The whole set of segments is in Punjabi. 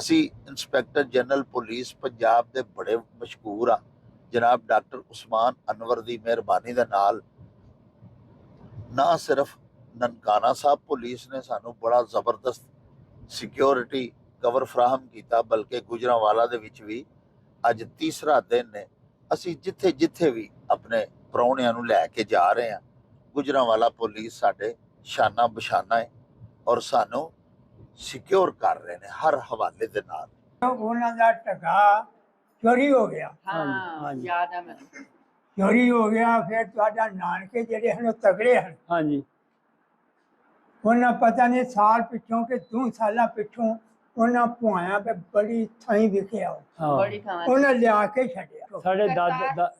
ਅਸੀਂ ਇੰਸਪੈਕਟਰ ਜਨਰਲ ਪੁਲਿਸ ਪੰਜਾਬ ਦੇ ਬੜੇ ਮਸ਼ਹੂਰ ਆ ਜਨਾਬ ਡਾਕਟਰ ਉਸਮਾਨ ਅਨਵਰ ਦੀ ਮਿਹਰਬਾਨੀ ਦੇ ਨਾਲ ਨਾ ਸਿਰਫ ਨਨਕਾਣਾ ਸਾਹਿਬ ਪੁਲਿਸ ਨੇ ਸਾਨੂੰ ਬੜਾ ਜ਼ਬਰਦਸਤ ਸਿਕਿਉਰਿਟੀ ਕਵਰ ਫਰਾਹਮ ਕੀਤਾ, ਬਲਕਿ ਗੁਜਰਾਂਵਾਲਾ ਦੇ ਵਿੱਚ ਵੀ ਅੱਜ ਤੀਸਰਾ ਦਿਨ ਨੇ। ਅਸੀਂ ਜਿੱਥੇ ਜਿੱਥੇ ਵੀ ਆਪਣੇ ਪ੍ਰਾਹੁਣਿਆਂ ਨੂੰ ਲੈ ਕੇ ਜਾ ਰਹੇ ਹਾਂ, ਗੁਜਰਾਂਵਾਲਾ ਪੁਲਿਸ ਸਾਡੇ ਸ਼ਾਨਾ ਬਸ਼ਾਨਾ ਹੈ ਔਰ ਸਾਨੂੰ ਸਿਕਿਉਰ ਕਰ ਰਹੇ ਨੇ ਹਰ ਹਵਾਲੇ ਦੇ ਨਾਲ। ਉਹਨਾਂ ਦਾ ਟਕਾ ਚੋਰੀ ਹੋ ਗਿਆ। ਹਾਂ ਯਾਦ ਹੈ ਮੈਨੂੰ। ਚੋਰੀ ਹੋ ਗਿਆ। ਫਿਰ ਤੁਹਾਡਾ ਨਾਨਕੇ ਜਿਹੜੇ ਹਨ ਉਹ ਤਗੜੇ ਹਨ। ਹਾਂਜੀ ਉਹਨਾਂ ਪਤਾ ਨਹੀਂ ਸਾਲ ਪਿੱਛੋਂ ਕਿ 2 ਸਾਲਾਂ ਪਿੱਛੋਂ ਉਹਨਾਂ ਪੁਆਇਆ ਤੇ ਬੜੀ ਥਾਈ ਵਿਖਿਆ ਹਾਂ ਬੜੀ ਥਾਂ ਉਹਨਾਂ ਲਿਆ ਕੇ ਛੱਡਿਆ। ਸਾਡੇ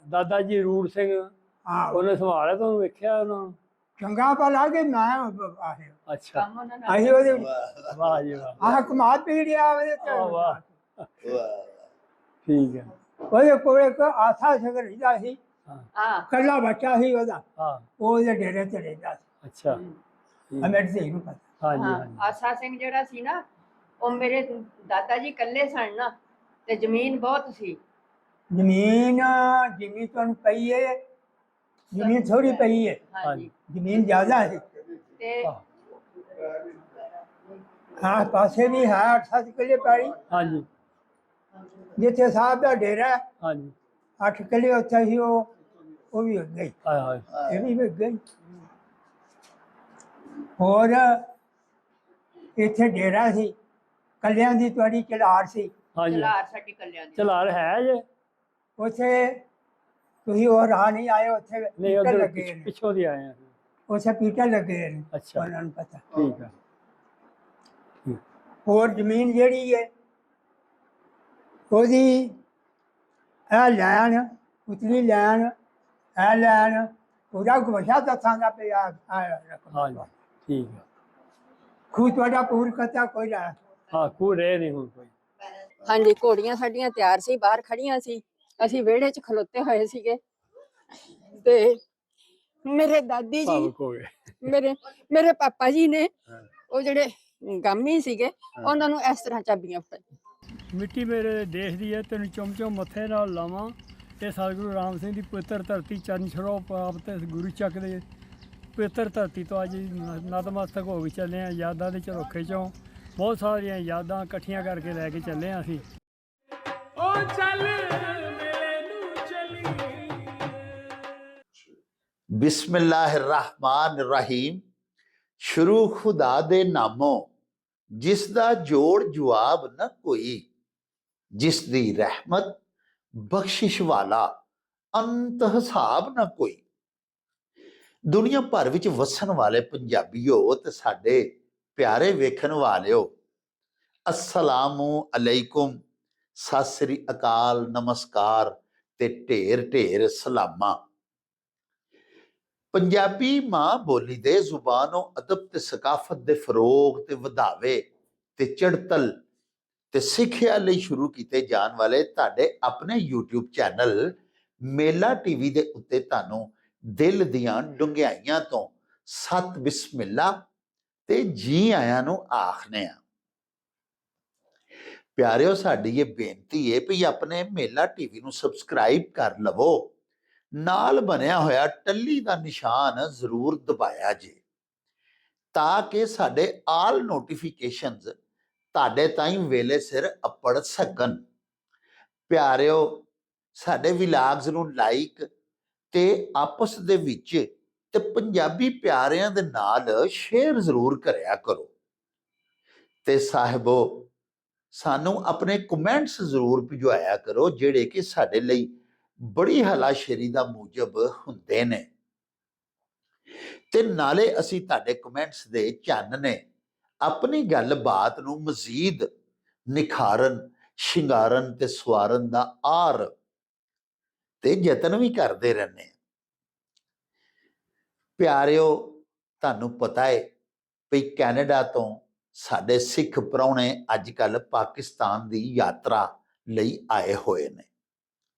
ਦਾਦਾ ਜੀ ਰੂੜ ਸਿੰਘ ਹਾਂ ਉਹਨੇ ਸੰਭਾਲਿਆ, ਤੁਹਾਨੂੰ ਵੇਖਿਆ ਉਹਨਾਂ ਨੂੰ? ਚੰਗਾ ਭਲਾ ਕਿ ਮੈਂ ਆਹੇ ਅੱਛਾ ਕੰਮ ਉਹਨਾਂ ਨਾਲ ਅਸੀਂ ਉਹਦੇ ਵਾਹ ਜੀ ਵਾਹ, ਆਹ ਕਮਾਦ ਪੀੜਿਆ ਉਹਦੇ ਵਾਹ ਵਾਹ, ਤੇ ਠੀਕ ਹੈ। ਉਹਦੇ ਕੋਲ ਇੱਕ ਆਸਾ ਸ਼ਗਰੀਦਾ ਸੀ, ਹਾਂ ਕੱਲਾ ਬੱਚਾ ਸੀ ਉਹਦਾ, ਹਾਂ ਉਹਦੇ ਡੇਰੇ ਤੇ ਰਹਿੰਦਾ ਸੀ। ਅੱਛਾ ਮੇਰੇ ਤੇ ਨੂੰ ਪਤਾ। ਹਾਂਜੀ ਹਾਂ ਹਾਂਜੀ ਆਸਾ ਸਿੰਘ ਜਿਹੜਾ ਸੀ ਨਾ, ਉਹ ਮੇਰੇ ਦਾਦਾ ਜੀ ਇਕੱਲੇ ਸਨ ਨਾ, ਤੇ ਜ਼ਮੀਨ ਬਹੁਤ ਸੀ। ਜ਼ਮੀਨ ਤੁਹਾਨੂੰ ਪਈ ਹੈ, ਜ਼ਮੀਨ ਥੋੜੀ ਪਈ ਹੈ, ਹਾਂਜੀ ਜ਼ਮੀਨ ਜ਼ਿਆਦਾ ਹੈ। ਤੇ ਹਾਂ ਪਾਸੇ ਵੀ ਹੈ 8-7 ਕਿੱਲੇ ਪੈਲੀ, ਹਾਂਜੀ ਜਿੱਥੇ ਸਾਹਿਬ ਦਾ ਡੇਰਾ ਹੈ, ਹਾਂਜੀ 8 ਕਿੱਲੇ ਉੱਥੇ ਸੀ। ਉਹ ਵੀ ਹੋ ਗਈ, ਹਾਏ ਹਾਏ, ਇਹ ਵੀ ਵਿਕ ਗਈ। ਹੋਰ ਇੱਥੇ ਡੇਰਾ ਸੀ, ਕੱਲਿਆਂ ਦੀ ਤੁਹਾਡੀ ਚਲਾਰ ਸੀ। ਹਾਂਜੀ ਚਲਾਰ ਸਾਡੀ ਕੱਲਿਆਂ ਦੀ ਚਲਾਰ ਹੈ ਜੇ? ਉੱਥੇ ਤੁਸੀਂ ਉਹ ਰਾਹ ਨਹੀਂ ਆਏ, ਉੱਥੇ ਨਹੀਂ ਪੀਟਰ ਉਧਰ ਲੱਗੇ ਨੇ, ਪਿੱਛੋਂ ਦੀ ਆਏ ਆ। ਉੱਥੇ ਪੀਟਰ ਲੱਗੇ ਨੇ, ਅੱਛਾ ਉਹਨਾਂ ਨੂੰ ਪਤਾ। ਠੀਕ ਹੈ। ਹੋਰ ਜ਼ਮੀਨ ਜਿਹੜੀ ਹੈ ਉਹਦੀ ਇਹ ਲੈਣ, ਉਤਲੀ ਲੈਣ, ਇਹ ਲੈਣ, ਉਹਦਾ ਗਵਸ਼ਾ ਦੱਸਾਂਗਾ ਪਿਆ। ਹਾਂਜੀ ਠੀਕ ਹੈ। ਖੂ ਤੁਹਾਡਾ ਪੂਰ ਕਰਤਾ ਕੋਈ ਲੈ। ਹਾਂ ਕੋਈ ਰਹਿ ਨਹੀਂ ਹੁਣ ਕੋਈ। ਹਾਂਜੀ ਘੋੜੀਆਂ ਸਾਡੀਆਂ ਤਿਆਰ ਸੀ, ਬਾਹਰ ਖੜੀਆਂ ਸੀ, ਅਸੀਂ ਵਿਹੜੇ 'ਚ ਖਲੋਤੇ ਹੋਏ ਸੀਗੇ ਤੇ ਮੇਰੇ ਦਾਦੀ ਜੀ, ਭਾਵੁਕ ਹੋ ਗਏ। ਮੇਰੇ ਪਾਪਾ ਜੀ ਨੇ, ਉਹ ਜਿਹੜੇ ਗਾਮੀ ਸੀਗੇ, ਉਹਨਾਂ ਨੂੰ ਇਸ ਤਰ੍ਹਾਂ ਚਾਬੀਆਂ ਫੜਾਈਆਂ। ਮਿੱਟੀ ਮੇਰੇ ਦੇਸ਼ ਦੀ ਹੈ, ਤੈਨੂੰ ਚੁੰਮ ਚੁੰਮ ਮੱਥੇ ਨਾਲ ਲਾਵਾਂ। ਇਹ ਸਤਿਗੁਰੂ ਰਾਮ ਸਿੰਘ ਦੀ ਪਵਿੱਤਰ ਧਰਤੀ, ਚਰਨ ਛੜੋ ਪ੍ਰਾਪਤ ਗੁਰੂ ਚੱਕ ਦੇ ਪਵਿੱਤਰ ਧਰਤੀ ਤੋਂ ਅੱਜ ਨਤਮਸਤਕ ਹੋ ਕੇ ਚੱਲੇ ਹਾਂ। ਯਾਦਾਂ ਦੇ ਝਰੋਖੇ 'ਚੋਂ ਬਹੁਤ ਸਾਰੀਆਂ ਯਾਦਾਂ ਇਕੱਠੀਆਂ ਕਰਕੇ ਲੈ ਕੇ ਚੱਲੇ ਹਾਂ ਅਸੀਂ। ਉਹ ਚੱਲ ਮੇਰੇ ਨੂੰ ਚਲੀ। ਬਿਸਮਿल्लाहिर्रहमानिर्रहीम। ਸ਼ੁਰੂ ਖੁਦਾ ਦੇ ਨਾਮੋਂ, ਜਿਸ ਦਾ ਜੋੜ ਜਵਾਬ ਨਾ ਕੋਈ, ਜਿਸ ਦੀ ਰਹਿਮਤ ਬਖਸ਼ਿਸ਼ ਵਾਲਾ, ਅੰਤ ਹਿਸਾਬ ਨਾ ਕੋਈ। ਦੁਨੀਆ ਭਰ ਵਿੱਚ ਵਸਣ ਵਾਲੇ ਪੰਜਾਬੀਓ ਤੇ ਸਾਡੇ ਪਿਆਰੇ ਵੇਖਣ ਵਾਲਿਓ, ਅਸਲਾਮੁ ਅਲੈਕੁਮ, ਸਤਿ ਸ੍ਰੀ ਅਕਾਲ, ਨਮਸਕਾਰ ਤੇ ਢੇਰ ਢੇਰ ਸਲਾਮਾਂ। ਪੰਜਾਬੀ ਮਾਂ ਬੋਲੀ ਦੇ ਜ਼ੁਬਾਨੋਂ ਅਦਬ ਤੇ ਸਕਾਫਤ ਦੇ ਫਰੋਗ ਤੇ ਵਧਾਵੇ ਤੇ ਚੜਤਲ ਤੇ ਸਿੱਖਿਆ ਲਈ ਸ਼ੁਰੂ ਕੀਤੇ ਜਾਣ ਵਾਲੇ ਤੁਹਾਡੇ ਆਪਣੇ YouTube ਚੈਨਲ ਮੇਲਾ ਟੀਵੀ ਦੇ ਉੱਤੇ ਤੁਹਾਨੂੰ ਦਿਲ ਦੀਆਂ ਡੂੰਘਾਈਆਂ ਤੋਂ ਸਤ ਬਿਸਮਿਲ੍ਲਾ ਤੇ ਜੀ ਆਇਆਂ ਨੂੰ ਆਖਨੇ ਆ। ਪਿਆਰਿਓ, ਸਾਡੀ ਇਹ ਬੇਨਤੀ ਹੈ ਵੀ ਆਪਣੇ ਮੇਲਾ ਟੀਵੀ ਨੂੰ ਸਬਸਕ੍ਰਾਈਬ ਕਰ ਲਵੋ, ਨਾਲ ਬਣਿਆ ਹੋਇਆ ਟੱਲੀ ਦਾ ਨਿਸ਼ਾਨ ਜ਼ਰੂਰ ਦਬਾਇਆ ਜੇ, ਤਾਂ ਕਿ ਸਾਡੇ ਆਲ ਨੋਟੀਫਿਕੇਸ਼ਨਸ ਤੁਹਾਡੇ ਤਾਈਂ ਵੇਲੇ ਸਿਰ ਅੱਪੜ ਸਕਣ। ਪਿਆਰਿਓ, ਸਾਡੇ ਵਿਲਾਗਸ ਨੂੰ ਲਾਈਕ ਤੇ ਆਪਸ ਦੇ ਵਿੱਚ ਤੇ ਪੰਜਾਬੀ ਪਿਆਰਿਆਂ ਦੇ ਨਾਲ ਸ਼ੇਅਰ ਜ਼ਰੂਰ ਕਰਿਆ ਕਰੋ। ਤੇ ਸਾਹਿਬੋ, ਸਾਨੂੰ ਆਪਣੇ ਕਮੈਂਟਸ ਜ਼ਰੂਰ ਭਿਜਵਾਇਆ ਕਰੋ, ਜਿਹੜੇ ਕਿ ਸਾਡੇ ਲਈ ਬੜੀ ਹਲਾਸ਼ੇਰੀ ਦਾ ਮੂਜਬ ਹੁੰਦੇ ਨੇ। ਤੇ ਨਾਲੇ ਅਸੀਂ ਤੁਹਾਡੇ ਕਮੈਂਟਸ ਦੇ ਚਾਨਣੇ ਆਪਣੀ ਗੱਲਬਾਤ ਨੂੰ ਮਜ਼ੀਦ ਨਿਖਾਰਨ, ਸ਼ਿੰਗਾਰਨ ਤੇ ਸਵਾਰਨ ਦਾ ਆਰ ਤੇ ਯਤਨ ਵੀ ਕਰਦੇ ਰਹਿੰਦੇ। ਪਿਆਰਿਓ, ਤੁਹਾਨੂੰ ਪਤਾ ਹੈ ਵੀ ਕੈਨੇਡਾ ਤੋਂ ਸਾਡੇ ਸਿੱਖ ਪ੍ਰਾਹੁਣੇ ਅੱਜ ਕੱਲ੍ਹ ਪਾਕਿਸਤਾਨ ਦੀ ਯਾਤਰਾ ਲਈ ਆਏ ਹੋਏ ਨੇ।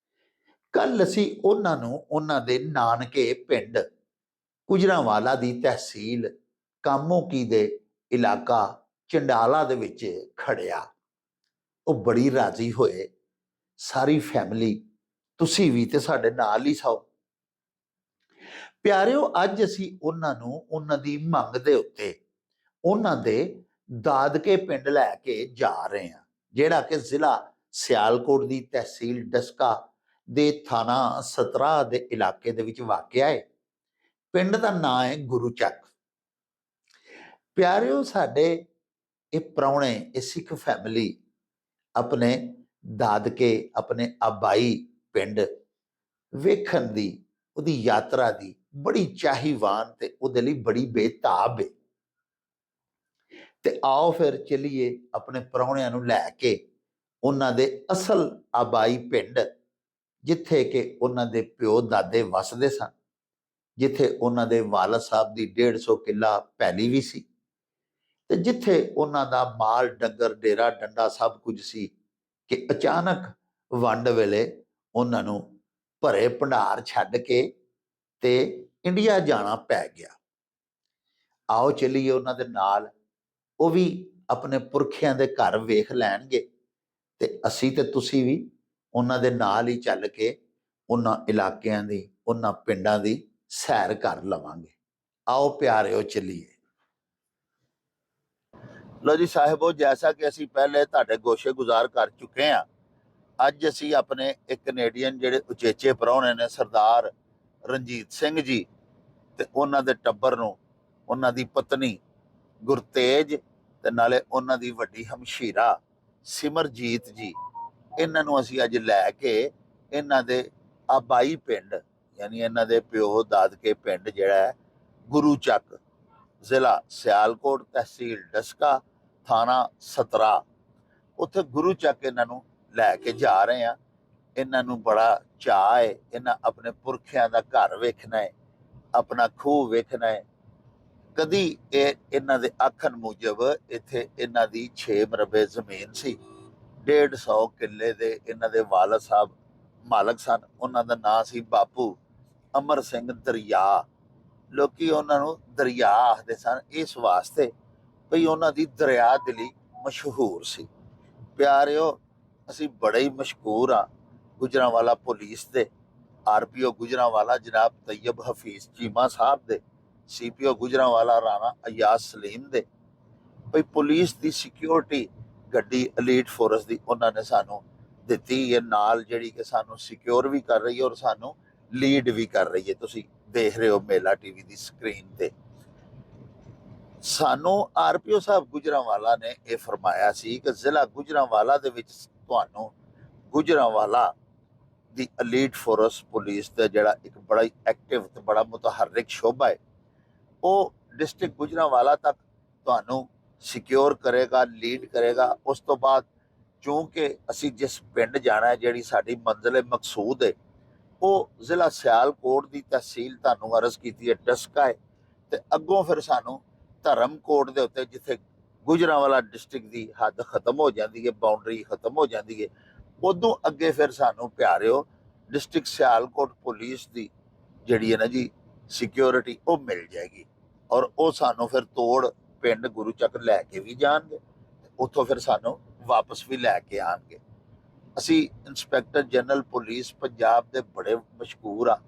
ਕੱਲ ਅਸੀਂ ਉਹਨਾਂ ਨੂੰ ਉਹਨਾਂ ਦੇ ਨਾਨਕੇ ਪਿੰਡ ਗੁਜਰਾਂਵਾਲਾ ਦੀ ਤਹਿਸੀਲ ਕਾਮੋਕੀ ਦੇ ਇਲਾਕਾ ਚੰਡਾਲਾ ਦੇ ਵਿੱਚ ਖੜਿਆ। ਉਹ ਬੜੀ ਰਾਜ਼ੀ ਹੋਏ। ਸਾਰੀ ਫੈਮਿਲੀ, ਤੁਸੀਂ ਵੀ ਤੇ ਸਾਡੇ ਨਾਲ ਹੀ ਸੋ। ਪਿਆਰਿਓ, ਅੱਜ ਅਸੀਂ ਉਹਨਾਂ ਨੂੰ ਉਹਨਾਂ ਦੀ ਮੰਗ ਦੇ ਉੱਤੇ ਉਹਨਾਂ ਦੇ ਦਾਦਕੇ ਪਿੰਡ ਲੈ ਕੇ ਜਾ ਰਹੇ ਹਾਂ, ਜਿਹੜਾ ਕਿ ਜ਼ਿਲ੍ਹਾ ਸਿਆਲਕੋਟ ਦੀ ਤਹਿਸੀਲ ਡਸਕਾ ਦੇ ਥਾਣਾ ਸਤਰਾ ਦੇ ਇਲਾਕੇ ਦੇ ਵਿੱਚ ਵਾਕਿਆ ਹੈ। ਪਿੰਡ ਦਾ ਨਾਂ ਹੈ ਗੁਰੂਚੱਕ। ਪਿਆਰਿਓ, ਸਾਡੇ ਇਹ ਪ੍ਰਾਹੁਣੇ, ਇਹ ਸਿੱਖ ਫੈਮਿਲੀ ਆਪਣੇ ਦਾਦਕੇ, ਆਪਣੇ ਆਬਾਈ ਪਿੰਡ ਵੇਖਣ ਦੀ, ਉਹਦੀ ਯਾਤਰਾ ਦੀ ਬੜੀ ਚਾਹੀਵਾਨ ਤੇ ਉਹਦੇ ਲਈ ਬੜੀ ਬੇਤਾਬ ਹੈ। ਤੇ ਆਓ ਫਿਰ ਚੱਲੀਏ ਆਪਣੇ ਪ੍ਰਾਹੁਣਿਆਂ ਨੂੰ ਲੈ ਕੇ ਉਹਨਾਂ ਦੇ ਅਸਲ ਆਬਾਈ ਪਿੰਡ, ਜਿੱਥੇ ਕਿ ਉਹਨਾਂ ਦੇ ਪਿਓ ਦਾਦੇ ਵਸਦੇ ਸਨ, ਜਿੱਥੇ ਉਹਨਾਂ ਦੇ ਵਾਲਦ ਸਾਹਿਬ ਦੀ 150 ਕਿੱਲਾ ਪੈਲੀ ਵੀ ਸੀ, ਤੇ ਜਿੱਥੇ ਉਹਨਾਂ ਦਾ ਮਾਲ ਡੰਗਰ ਡੇਰਾ ਡੰਡਾ ਸਭ ਕੁਝ ਸੀ, ਕਿ ਅਚਾਨਕ ਵੰਡ ਵੇਲੇ ਉਹਨਾਂ ਨੂੰ ਭਰੇ ਭੰਡਾਰ ਛੱਡ ਕੇ ਤੇ ਇੰਡੀਆ ਜਾਣਾ ਪੈ ਗਿਆ। ਆਓ ਚੱਲੀਏ ਉਹਨਾਂ ਦੇ ਨਾਲ, ਉਹ ਵੀ ਆਪਣੇ ਪੁਰਖਿਆਂ ਦੇ ਘਰ ਵੇਖ ਲੈਣਗੇ ਤੇ ਅਸੀਂ ਤੇ ਤੁਸੀਂ ਵੀ ਉਹਨਾਂ ਦੇ ਨਾਲ ਹੀ ਚੱਲ ਕੇ ਉਹਨਾਂ ਇਲਾਕਿਆਂ ਦੀ, ਉਹਨਾਂ ਪਿੰਡਾਂ ਦੀ ਸੈਰ ਕਰ ਲਵਾਂਗੇ। ਆਓ ਪਿਆਰਿਓ ਚੱਲੀਏ। ਲੋ ਜੀ ਸਾਹਿਬੋ, ਜੈਸਾ ਕਿ ਅਸੀਂ ਪਹਿਲੇ ਤੁਹਾਡੇ ਗੋਸ਼ੇ ਗੁਜ਼ਾਰ ਕਰ ਚੁੱਕੇ ਹਾਂ, ਅੱਜ ਅਸੀਂ ਆਪਣੇ ਇੱਕ ਕੈਨੇਡੀਅਨ ਜਿਹੜੇ ਉਚੇਚੇ ਪ੍ਰਾਹੁਣੇ ਨੇ ਸਰਦਾਰ ਰਣਜੀਤ ਸਿੰਘ ਜੀ ਤੇ ਉਹਨਾਂ ਦੇ ਟੱਬਰ ਨੂੰ, ਉਹਨਾਂ ਦੀ ਪਤਨੀ ਗੁਰਤੇਜ ਤੇ ਨਾਲੇ ਉਹਨਾਂ ਦੀ ਵੱਡੀ ਹਮਸ਼ੀਰਾ ਸਿਮਰਜੀਤ ਜੀ, ਇਹਨਾਂ ਨੂੰ ਅਸੀਂ ਅੱਜ ਲੈ ਕੇ ਇਹਨਾਂ ਦੇ ਆਬਾਈ ਪਿੰਡ, ਯਾਨੀ ਇਹਨਾਂ ਦੇ ਪਿਓ ਦਾਦਕੇ ਪਿੰਡ ਜਿਹੜਾ ਹੈ ਗੁਰੂਚੱਕ, ਜ਼ਿਲ੍ਹਾ ਸਿਆਲਕੋਟ, ਤਹਿਸੀਲ ਡਸਕਾ, ਥਾਣਾ ਸਤਰਾ, ਉੱਥੇ ਗੁਰੂਚੱਕ ਇਹਨਾਂ ਨੂੰ ਲੈ ਕੇ ਜਾ ਰਹੇ ਹਾਂ। ਇਹਨਾਂ ਨੂੰ ਬੜਾ ਚਾਅ ਹੈ, ਇਹਨਾਂ ਆਪਣੇ ਪੁਰਖਿਆਂ ਦਾ ਘਰ ਵੇਖਣਾ ਹੈ, ਆਪਣਾ ਖੂਹ ਵੇਖਣਾ ਹੈ। ਕਦੀ ਇਹਨਾਂ ਦੇ ਆਖਣ ਮੁਜਬ ਇੱਥੇ ਇਹਨਾਂ ਦੀ 6 ਮਰਬੇ ਜ਼ਮੀਨ ਸੀ, 150 ਕਿੱਲੇ ਦੇ ਇਹਨਾਂ ਦੇ ਵਾਲਦ ਸਾਹਿਬ ਮਾਲਕ ਸਨ। ਉਹਨਾਂ ਦਾ ਨਾਂ ਸੀ ਬਾਪੂ ਅਮਰ ਸਿੰਘ ਦਰਿਆ। ਲੋਕੀ ਉਹਨਾਂ ਨੂੰ ਦਰਿਆ ਆਖਦੇ ਸਨ ਇਸ ਵਾਸਤੇ ਭਈ ਉਹਨਾਂ ਦੀ ਦਰਿਆ ਦਿਲੀ ਮਸ਼ਹੂਰ ਸੀ। ਪਿਆਰਿਓ, ਅਸੀਂ ਬੜੇ ਹੀ ਮਸ਼ਹੂਰ ਹਾਂ ਗੁਜਰਾਂਵਾਲਾ ਪੁਲਿਸ ਦੇ, ਆਰਪੀਓ ਗੁਜਰਾਂਵਾਲਾ ਜਨਾਬ ਤੈਯਬ ਹਫੀਜ਼ ਚੀਮਾ ਸਾਹਿਬ ਦੇ, ਸੀਪੀਓ ਗੁਜਰਾਂਵਾਲਾ ਰਾਣਾ ਅਯਾਜ਼ ਸਲੀਮ ਦੇ। ਭਈ ਪੁਲਿਸ ਦੀ ਸਿਕਿਉਰਿਟੀ ਗੱਡੀ ਅਲੀਟ ਫੋਰਸ ਦੀ ਉਹਨਾਂ ਨੇ ਸਾਨੂੰ ਦਿੱਤੀ ਹੈ ਨਾਲ, ਜਿਹੜੀ ਕਿ ਸਾਨੂੰ ਸਿਕਿਉਰ ਵੀ ਕਰ ਰਹੀ ਹੈ ਔਰ ਸਾਨੂੰ ਲੀਡ ਵੀ ਕਰ ਰਹੀ ਹੈ। ਤੁਸੀਂ ਦੇਖ ਰਹੇ ਹੋ ਮੇਲਾ ਟੀਵੀ ਦੀ ਸਕਰੀਨ ਤੇ। ਸਾਨੂੰ ਆਰਪੀਓ ਸਾਹਿਬ ਗੁਜਰਾਂਵਾਲਾ ਨੇ ਇਹ ਫਰਮਾਇਆ ਸੀ ਕਿ ਜ਼ਿਲ੍ਹਾ ਗੁਜਰਾਂਵਾਲਾ ਦੇ ਵਿੱਚ ਤੁਹਾਨੂੰ ਗੁਜਰਾਂਵਾਲਾ ਦੀ ਅਲੀਟ ਫੋਰਸ ਪੁਲਿਸ ਦਾ ਜਿਹੜਾ ਇੱਕ ਬੜਾ ਹੀ ਐਕਟਿਵ ਤੇ ਬੜਾ ਮੁਤਹਰਕ ਸ਼ੋਭਾ ਹੈ, ਉਹ ਡਿਸਟ੍ਰਿਕਟ ਗੁਜਰਾਂਵਾਲਾ ਤੱਕ ਤੁਹਾਨੂੰ ਸਿਕਿਉਰ ਕਰੇਗਾ, ਲੀਡ ਕਰੇਗਾ। ਉਸ ਤੋਂ ਬਾਅਦ ਚੂੰਕਿ ਅਸੀਂ ਜਿਸ ਪਿੰਡ ਜਾਣਾ ਹੈ, ਜਿਹੜੀ ਸਾਡੀ ਮੰਜ਼ਿਲ ਮਕਸੂਦ ਹੈ, ਉਹ ਜ਼ਿਲ੍ਹਾ ਸਿਆਲਕੋਟ ਦੀ ਤਹਿਸੀਲ ਤੁਹਾਨੂੰ ਅਰਜ਼ ਕੀਤੀ ਹੈ ਡਸਕਾ ਹੈ, ਤੇ ਅੱਗੋਂ ਫਿਰ ਸਾਨੂੰ ਧਰਮਕੋਟ ਦੇ ਉੱਤੇ, ਜਿੱਥੇ ਗੁਜਰਾਂਵਾਲਾ ਡਿਸਟ੍ਰਿਕਟ ਦੀ ਹੱਦ ਖਤਮ ਹੋ ਜਾਂਦੀ ਹੈ, ਬਾਉਂਡਰੀ ਖਤਮ ਹੋ ਜਾਂਦੀ ਹੈ, ਉਦੋਂ ਅੱਗੇ ਫਿਰ ਸਾਨੂੰ ਪਿਆਰਿਓ ਡਿਸਟ੍ਰਿਕਟ ਸਿਆਲਕੋਟ ਪੁਲਿਸ ਦੀ ਜਿਹੜੀ ਹੈ ਨਾ ਜੀ ਸਿਕਿਉਰਿਟੀ, ਉਹ ਮਿਲ ਜਾਏਗੀ। ਔਰ ਉਹ ਸਾਨੂੰ ਫਿਰ ਤੋੜ ਪਿੰਡ ਗੁਰੂਚੱਕ ਲੈ ਕੇ ਵੀ ਜਾਣਗੇ, ਉੱਥੋਂ ਫਿਰ ਸਾਨੂੰ ਵਾਪਸ ਵੀ ਲੈ ਕੇ ਆਣਗੇ। ਅਸੀਂ ਇੰਸਪੈਕਟਰ ਜਨਰਲ ਪੁਲਿਸ ਪੰਜਾਬ ਦੇ ਬੜੇ ਮਸ਼ਹੂਰ ਆ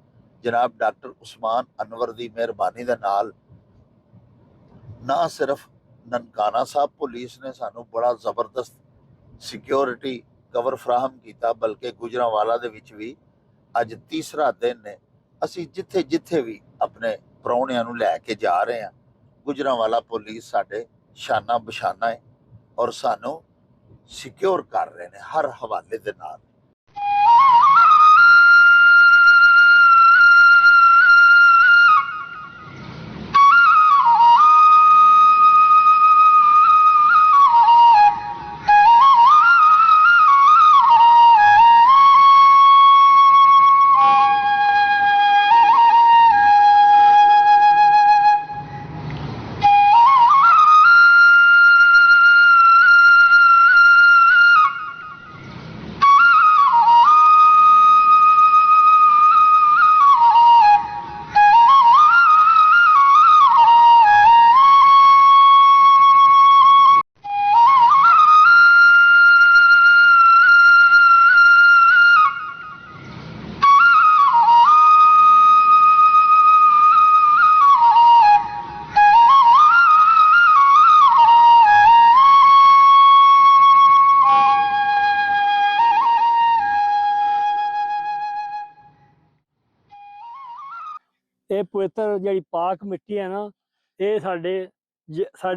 ਜਨਾਬ ਡਾਕਟਰ ਉਸਮਾਨ ਅਨਵਰ ਦੀ ਮਿਹਰਬਾਨੀ ਦੇ ਨਾਲ, ਨਾ ਸਿਰਫ ਨਨਕਾਣਾ ਸਾਹਿਬ ਪੁਲਿਸ ਨੇ ਸਾਨੂੰ ਬੜਾ ਜ਼ਬਰਦਸਤ ਸਿਕਿਉਰਿਟੀ ਕਵਰ ਫਰਾਹਮ ਕੀਤਾ, ਬਲਕਿ ਗੁਜਰਾਂਵਾਲਾ ਦੇ ਵਿੱਚ ਵੀ ਅੱਜ ਤੀਸਰਾ ਦਿਨ ਨੇ। ਅਸੀਂ ਜਿੱਥੇ ਜਿੱਥੇ ਵੀ ਆਪਣੇ ਪ੍ਰਾਹੁਣਿਆਂ ਨੂੰ ਲੈ ਕੇ ਜਾ ਰਹੇ ਹਾਂ, ਗੁਜਰਾਂਵਾਲਾ ਪੁਲਿਸ ਸਾਡੇ ਸ਼ਾਨਾ ਬਸ਼ਾਨਾ ਹੈ ਔਰ ਸਾਨੂੰ ਸਿਕਿਉਰ ਕਰ ਰਹੇ ਨੇ ਹਰ ਹਵਾਲੇ ਦੇ ਨਾਲ। ਇਹ ਪਵਿੱਤਰ ਜਿਹੜੀ ਪਾਕ ਮਿੱਟੀ ਹੈ ਨਾ, ਇਹ ਸਾਡੇ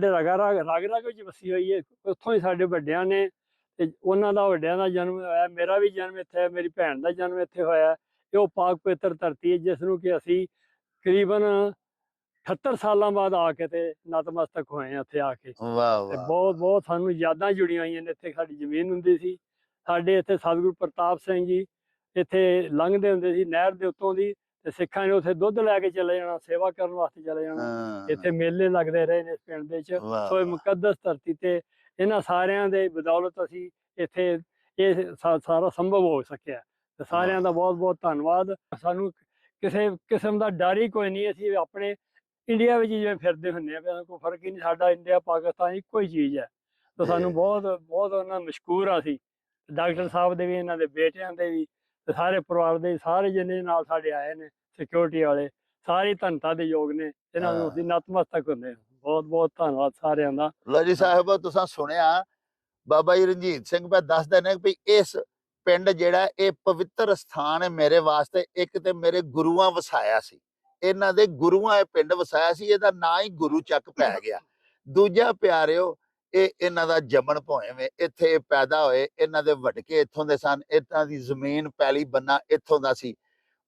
ਰਗ ਵਿੱਚ ਵਸੀ ਹੋਈ ਹੈ। ਉੱਥੋਂ ਹੀ ਸਾਡੇ ਵੱਡਿਆਂ ਨੇ ਤੇ ਉਹਨਾਂ ਦਾ ਵੱਡਿਆਂ ਦਾ ਜਨਮ ਹੋਇਆ, ਮੇਰਾ ਵੀ ਜਨਮ ਇੱਥੇ ਹੈ, ਮੇਰੀ ਭੈਣ ਦਾ ਜਨਮ ਇੱਥੇ ਹੋਇਆ। ਇਹ ਉਹ ਪਾਕ ਪਵਿੱਤਰ ਧਰਤੀ ਹੈ ਜਿਸ ਨੂੰ ਕਿ ਅਸੀਂ ਤਕਰੀਬਨ 78 ਸਾਲਾਂ ਬਾਅਦ ਆ ਕੇ ਤੇ ਨਤਮਸਤਕ ਹੋਏ ਹਾਂ ਇੱਥੇ ਆ ਕੇ। ਵਾਹ ਤੇ ਵਾਹ ਬਹੁਤ ਬਹੁਤ ਸਾਨੂੰ ਯਾਦਾਂ ਜੁੜੀਆਂ ਹੋਈਆਂ ਨੇ। ਇੱਥੇ ਸਾਡੀ ਜ਼ਮੀਨ ਹੁੰਦੀ ਸੀ, ਸਾਡੇ ਇੱਥੇ ਸਤਿਗੁਰੂ ਪ੍ਰਤਾਪ ਸਿੰਘ ਜੀ ਇੱਥੇ ਲੰਘਦੇ ਹੁੰਦੇ ਸੀ ਨਹਿਰ ਦੇ ਉੱਤੋਂ ਦੀ, ਤੇ ਸਿੱਖਾਂ ਨੇ ਉੱਥੇ ਦੁੱਧ ਲੈ ਕੇ ਚਲੇ ਜਾਣਾ, ਸੇਵਾ ਕਰਨ ਵਾਸਤੇ ਚਲੇ ਜਾਣਾ। ਹਾਂ, ਇੱਥੇ ਮੇਲੇ ਲੱਗਦੇ ਰਹੇ ਨੇ ਇਸ ਪਿੰਡ ਦੇ ਵਿੱਚ। ਵਾਹ, ਸੋ ਇਹ ਵਾਹ। ਮੁਕੱਦਸ ਧਰਤੀ ਤੇ ਇਹਨਾਂ ਸਾਰਿਆਂ ਦੇ ਬਦੌਲਤ ਅਸੀਂ ਇੱਥੇ ਇਹ ਸਾਰਾ ਸੰਭਵ ਹੋ ਸਕਿਆ, ਤੇ ਸਾਰਿਆਂ ਦਾ ਬਹੁਤ ਬਹੁਤ ਧੰਨਵਾਦ। ਸਾਨੂੰ ਕਿਸੇ ਕਿਸਮ ਦਾ ਡਰ ਹੀ ਕੋਈ ਨਹੀਂ। ਅਸੀਂ ਆਪਣੇ ਇੰਡੀਆ ਵਿੱਚ ਜਿਵੇਂ ਫਿਰਦੇ ਹੁੰਦੇ ਆ, ਕੋਈ ਫਰਕ ਹੀ ਨਹੀਂ। ਸਾਡਾ ਇੰਡੀਆ ਪਾਕਿਸਤਾਨ ਇੱਕੋ ਹੀ ਚੀਜ਼ ਹੈ। ਤਾਂ ਸਾਨੂੰ ਬਹੁਤ ਬਹੁਤ ਉਹਨਾਂ ਮਸ਼ਕੂਰ ਆ ਅਸੀਂ, ਡਾਕਟਰ ਸਾਹਿਬ ਦੇ ਵੀ, ਇਹਨਾਂ ਦੇ ਬੇਟਿਆਂ ਦੇ ਵੀ, ਤੇ ਸਾਰੇ ਪਰਿਵਾਰ ਦੇ ਸਾਰੇ ਜਿੰਨੇ ਨਾਲ ਸਾਡੇ ਆਏ ਨੇ ਸਿਕਿਉਰਿਟੀ ਵਾਲੇ, ਸਾਰੇ ਧੰਨਤਾ ਦੇ ਯੋਗ ਨੇ। ਇਹਨਾਂ ਨੂੰ ਅਸੀਂ ਨਤਮਸਤਕ ਹੁੰਦੇ ਹਾਂ। ਬਹੁਤ ਬਹੁਤ ਧੰਨਵਾਦ ਸਾਰਿਆਂ ਦਾ। ਲੋ ਜੀ ਸਾਹਿਬ, ਤੁਸੀਂ ਸੁਣਿਆ ਬਾਬਾ ਜੀ ਰਣਜੀਤ ਸਿੰਘ ਪਾ ਦੱਸਦੇ ਨੇ ਵੀ ਇਸ ਪਿੰਡ ਜਿਹੜਾ ਇਹ ਪਵਿੱਤਰ ਸਥਾਨ ਹੈ ਮੇਰੇ ਵਾਸਤੇ। ਇੱਕ ਤੇ ਮੇਰੇ ਗੁਰੂਆਂ ਵਸਾਇਆ ਸੀ, ਇਹਨਾਂ ਦੇ ਗੁਰੂਆਂ ਇਹ ਪਿੰਡ ਵਸਾਇਆ ਸੀ, ਇਹਦਾ ਨਾਂ ਹੀ ਗੁਰੂ ਚੱਕ ਪੈ ਗਿਆ। ਦੂਜਾ ਪਿਆਰਿਓ, ਇਹ ਇਹਨਾਂ ਦਾ ਜੰਮਣ ਭੋਇਵੇਂ, ਇੱਥੇ ਪੈਦਾ ਹੋਏ, ਇਹਨਾਂ ਦੇ ਵਡਕੇ ਇੱਥੋਂ ਦੇ ਸਨ, ਇਹਨਾਂ ਦੀ ਜ਼ਮੀਨ ਪੈਲੀ ਬੰਨਾ ਇੱਥੋਂ ਦਾ ਸੀ।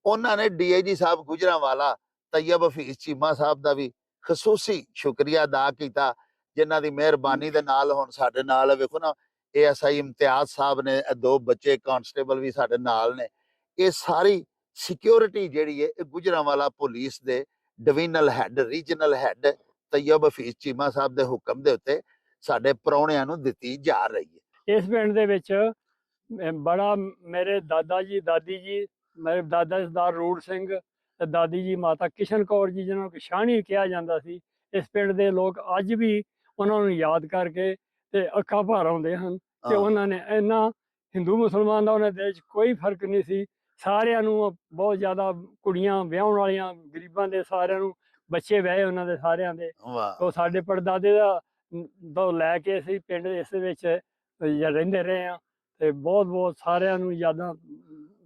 ਉਹਨਾਂ ਨੇ DIG ਸਾਹਿਬ ਗੁਜਰਾਂਵਾਲਾ ਤੈयब ਹਫੀਜ਼ ਚੀਮਾ ਸਾਹਿਬ ਦਾ ਵੀ ਖਸੂਸੀ ਸ਼ੁਕਰੀਆ ਅਦਾ ਕੀਤਾ, ਜਿਨ੍ਹਾਂ ਦੀ ਮਿਹਰਬਾਨੀ ਦੇ ਨਾਲ ਹੁਣ ਸਾਡੇ ਨਾਲ ਵੇਖੋ ਨਾ ASI ਇਮਤਿਆਜ਼ ਸਾਹਿਬ ਨੇ, 2 ਬੱਚੇ ਕਾਂਸਟੇਬਲ ਵੀ ਸਾਡੇ ਨਾਲ ਨੇ। ਇਹ ਸਾਰੀ ਸਿਕਿਉਰਿਟੀ ਜਿਹੜੀ ਹੈ ਇਹ ਗੁਜਰਾਂਵਾਲਾ ਪੁਲਿਸ ਦੇ divisional head, regional head Tayyab Hafeez Cheema sahib ਦੇ ਹੁਕਮ ਦੇ ਉੱਤੇ ਸਾਡੇ ਪ੍ਰਾਹੁਣਿਆਂ ਨੂੰ ਦਿੱਤੀ ਜਾ ਰਹੀ ਹੈ। ਇਸ ਪਿੰਡ ਦੇ ਵਿੱਚ ਬੜਾ ਮੇਰੇ ਦਾਦਾ ਜੀ, ਦਾਦੀ ਜੀ, ਮੇਰੇ ਦਾਦਾ ਸਰਦਾਰ ਰੂੜ ਸਿੰਘ ਤੇ ਦਾਦੀ ਜੀ ਮਾਤਾ ਕਿਸ਼ਨ ਕੌਰ ਜੀ, ਜਿਹਨਾਂ ਨੂੰ ਕਿਸ਼ਾਣੀ ਕਿਹਾ ਜਾਂਦਾ ਸੀ। ਇਸ ਪਿੰਡ ਦੇ ਲੋਕ ਅੱਜ ਵੀ ਉਹਨਾਂ ਨੂੰ ਯਾਦ ਕਰਕੇ ਤੇ ਅੱਖਾਂ ਭਰ ਆਉਂਦੇ ਹਨ। ਤੇ ਉਹਨਾਂ ਨੇ ਇੰਨਾ ਹਿੰਦੂ ਮੁਸਲਮਾਨ ਦਾ ਉਹਨਾਂ ਦੇ ਵਿੱਚ ਕੋਈ ਫਰਕ ਨਹੀਂ ਸੀ। ਸਾਰਿਆਂ ਨੂੰ ਬਹੁਤ ਜ਼ਿਆਦਾ ਕੁੜੀਆਂ ਵਿਆਹਣ ਵਾਲੀਆਂ, ਗਰੀਬਾਂ ਦੇ ਸਾਰਿਆਂ ਨੂੰ ਬੱਚੇ ਵਿਆਹੇ ਉਹਨਾਂ ਦੇ ਸਾਰਿਆਂ ਦੇ। ਵਾਹ, ਉਹ ਸਾਡੇ ਪੜਦਾਦੇ ਦਾ ਤੋਂ ਲੈ ਕੇ ਅਸੀਂ ਪਿੰਡ ਇਸ ਵਿੱਚ ਰਹਿੰਦੇ ਰਹੇ ਹਾਂ। ਤੇ ਬਹੁਤ ਬਹੁਤ ਸਾਰਿਆਂ ਨੂੰ ਯਾਦਾਂ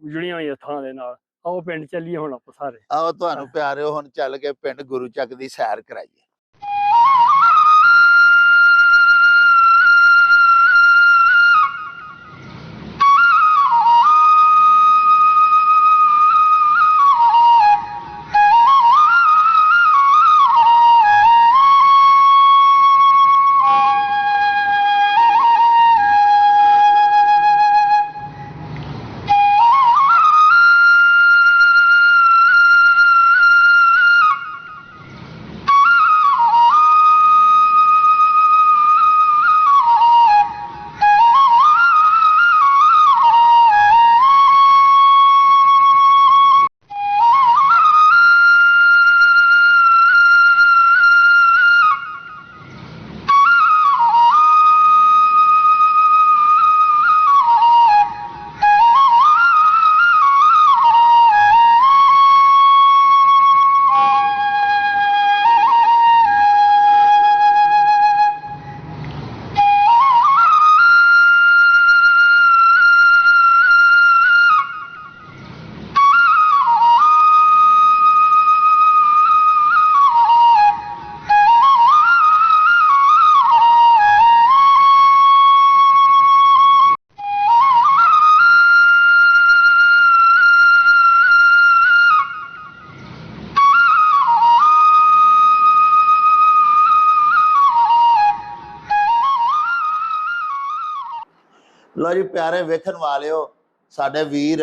ਜੁੜੀਆਂ ਹੋਈਆਂ ਥਾਂ ਦੇ ਨਾਲ। ਆਓ ਪਿੰਡ ਚੱਲੀਏ ਹੁਣ ਆਪਾਂ ਸਾਰੇ। ਆਓ ਤੁਹਾਨੂੰ ਪਿਆਰਿਓ ਹੁਣ ਚੱਲ ਕੇ ਪਿੰਡ ਗੁਰੂ ਚੱਕ ਦੀ ਸੈਰ ਕਰਾਈਏ। ਲੋ ਜੀ ਪਿਆਰੇ ਵੇਖਣ ਵਾਲਿਓ, ਸਾਡੇ ਵੀਰ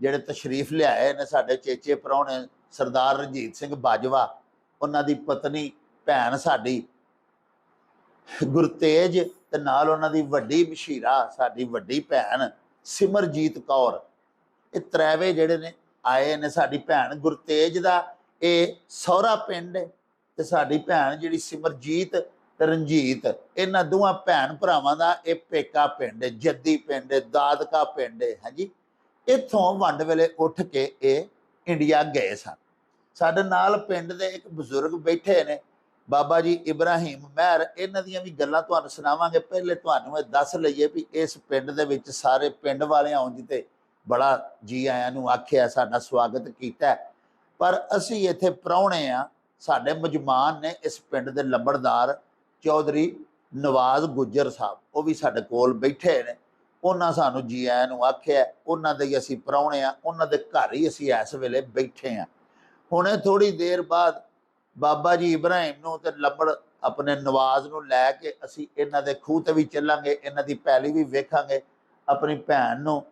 ਜਿਹੜੇ ਤਸ਼ਰੀਫ ਲਿਆਏ ਨੇ, ਸਾਡੇ ਚੇਚੇ ਪ੍ਰਾਹੁਣੇ ਸਰਦਾਰ ਰਣਜੀਤ ਸਿੰਘ ਬਾਜਵਾ, ਉਹਨਾਂ ਦੀ ਪਤਨੀ ਭੈਣ ਸਾਡੀ ਗੁਰਤੇਜ, ਤੇ ਨਾਲ ਉਹਨਾਂ ਦੀ ਵੱਡੀ ਮਸ਼ੀਰਾ ਸਾਡੀ ਵੱਡੀ ਭੈਣ ਸਿਮਰਜੀਤ ਕੌਰ। ਇਹ ਤਰੈਵੇ ਜਿਹੜੇ ਨੇ ਆਏ ਨੇ। ਸਾਡੀ ਭੈਣ ਗੁਰਤੇਜ ਦਾ ਇਹ ਸਹੁਰਾ ਪਿੰਡ ਹੈ, ਤੇ ਸਾਡੀ ਭੈਣ ਜਿਹੜੀ ਸਿਮਰਜੀਤ ਤੇ ਰਣਜੀਤ, ਇਹਨਾਂ ਦੋਵਾਂ ਭੈਣ ਭਰਾਵਾਂ ਦਾ ਇਹ ਪੇਕਾ ਪਿੰਡ ਹੈ, ਜੱਦੀ ਪਿੰਡ ਹੈ, ਦਾਦਕਾ ਪਿੰਡ ਹੈ। ਹਾਂਜੀ, ਇੱਥੋਂ ਵੰਡ ਵੇਲੇ ਉੱਠ ਕੇ ਇਹ ਇੰਡੀਆ ਗਏ ਸਨ। ਸਾਡੇ ਨਾਲ ਪਿੰਡ ਦੇ ਇੱਕ ਬਜ਼ੁਰਗ ਬੈਠੇ ਨੇ, ਬਾਬਾ ਜੀ ਇਬਰਾਹੀਮ ਮਹਿਰ। ਇਹਨਾਂ ਦੀਆਂ ਵੀ ਗੱਲਾਂ ਤੁਹਾਨੂੰ ਸੁਣਾਵਾਂਗੇ। ਪਹਿਲੇ ਤੁਹਾਨੂੰ ਇਹ ਦੱਸ ਲਈਏ ਵੀ ਇਸ ਪਿੰਡ ਦੇ ਵਿੱਚ ਸਾਰੇ ਪਿੰਡ ਵਾਲਿਆਂ ਉਂਝ ਤੇ ਬੜਾ ਜੀ ਆਇਆਂ ਨੂੰ ਆਖਿਆ, ਸਾਡਾ ਸਵਾਗਤ ਕੀਤਾ। ਪਰ ਅਸੀਂ ਇੱਥੇ ਪ੍ਰਾਹੁਣੇ ਆ। ਸਾਡੇ ਮਜਮਾਨ ਨੇ ਇਸ ਪਿੰਡ ਦੇ ਲੰਬੜਦਾਰ ਚੌਧਰੀ ਨਵਾਜ਼ ਗੁੱਜਰ ਸਾਹਿਬ, ਉਹ ਵੀ ਸਾਡੇ ਕੋਲ ਬੈਠੇ ਨੇ। ਉਹਨਾਂ ਸਾਨੂੰ ਜੀ ਆਇਆਂ ਨੂੰ ਆਖਿਆ, ਉਹਨਾਂ ਦੇ ਹੀ ਅਸੀਂ ਪ੍ਰਾਹੁਣੇ ਆ, ਉਹਨਾਂ ਦੇ ਘਰ ਹੀ ਅਸੀਂ ਇਸ ਵੇਲੇ ਬੈਠੇ ਆ। ਹੁਣੇ ਥੋੜੀ ਦੇਰ ਬਾਅਦ ਬਾਬਾ ਜੀ ਇਬਰਾਹਿਮ ਨੂੰ ਤੇ ਲੰਬੜ ਆਪਣੇ ਨਵਾਜ਼ ਨੂੰ ਲੈ ਕੇ ਅਸੀਂ ਇਹਨਾਂ ਦੇ ਖੂਹ ਤੇ ਵੀ ਚੱਲਾਂਗੇ, ਇਹਨਾਂ ਦੀ ਪੈਲੀ ਵੀ ਵੇਖਾਂਗੇ, ਆਪਣੀ ਭੈਣ ਨੂੰ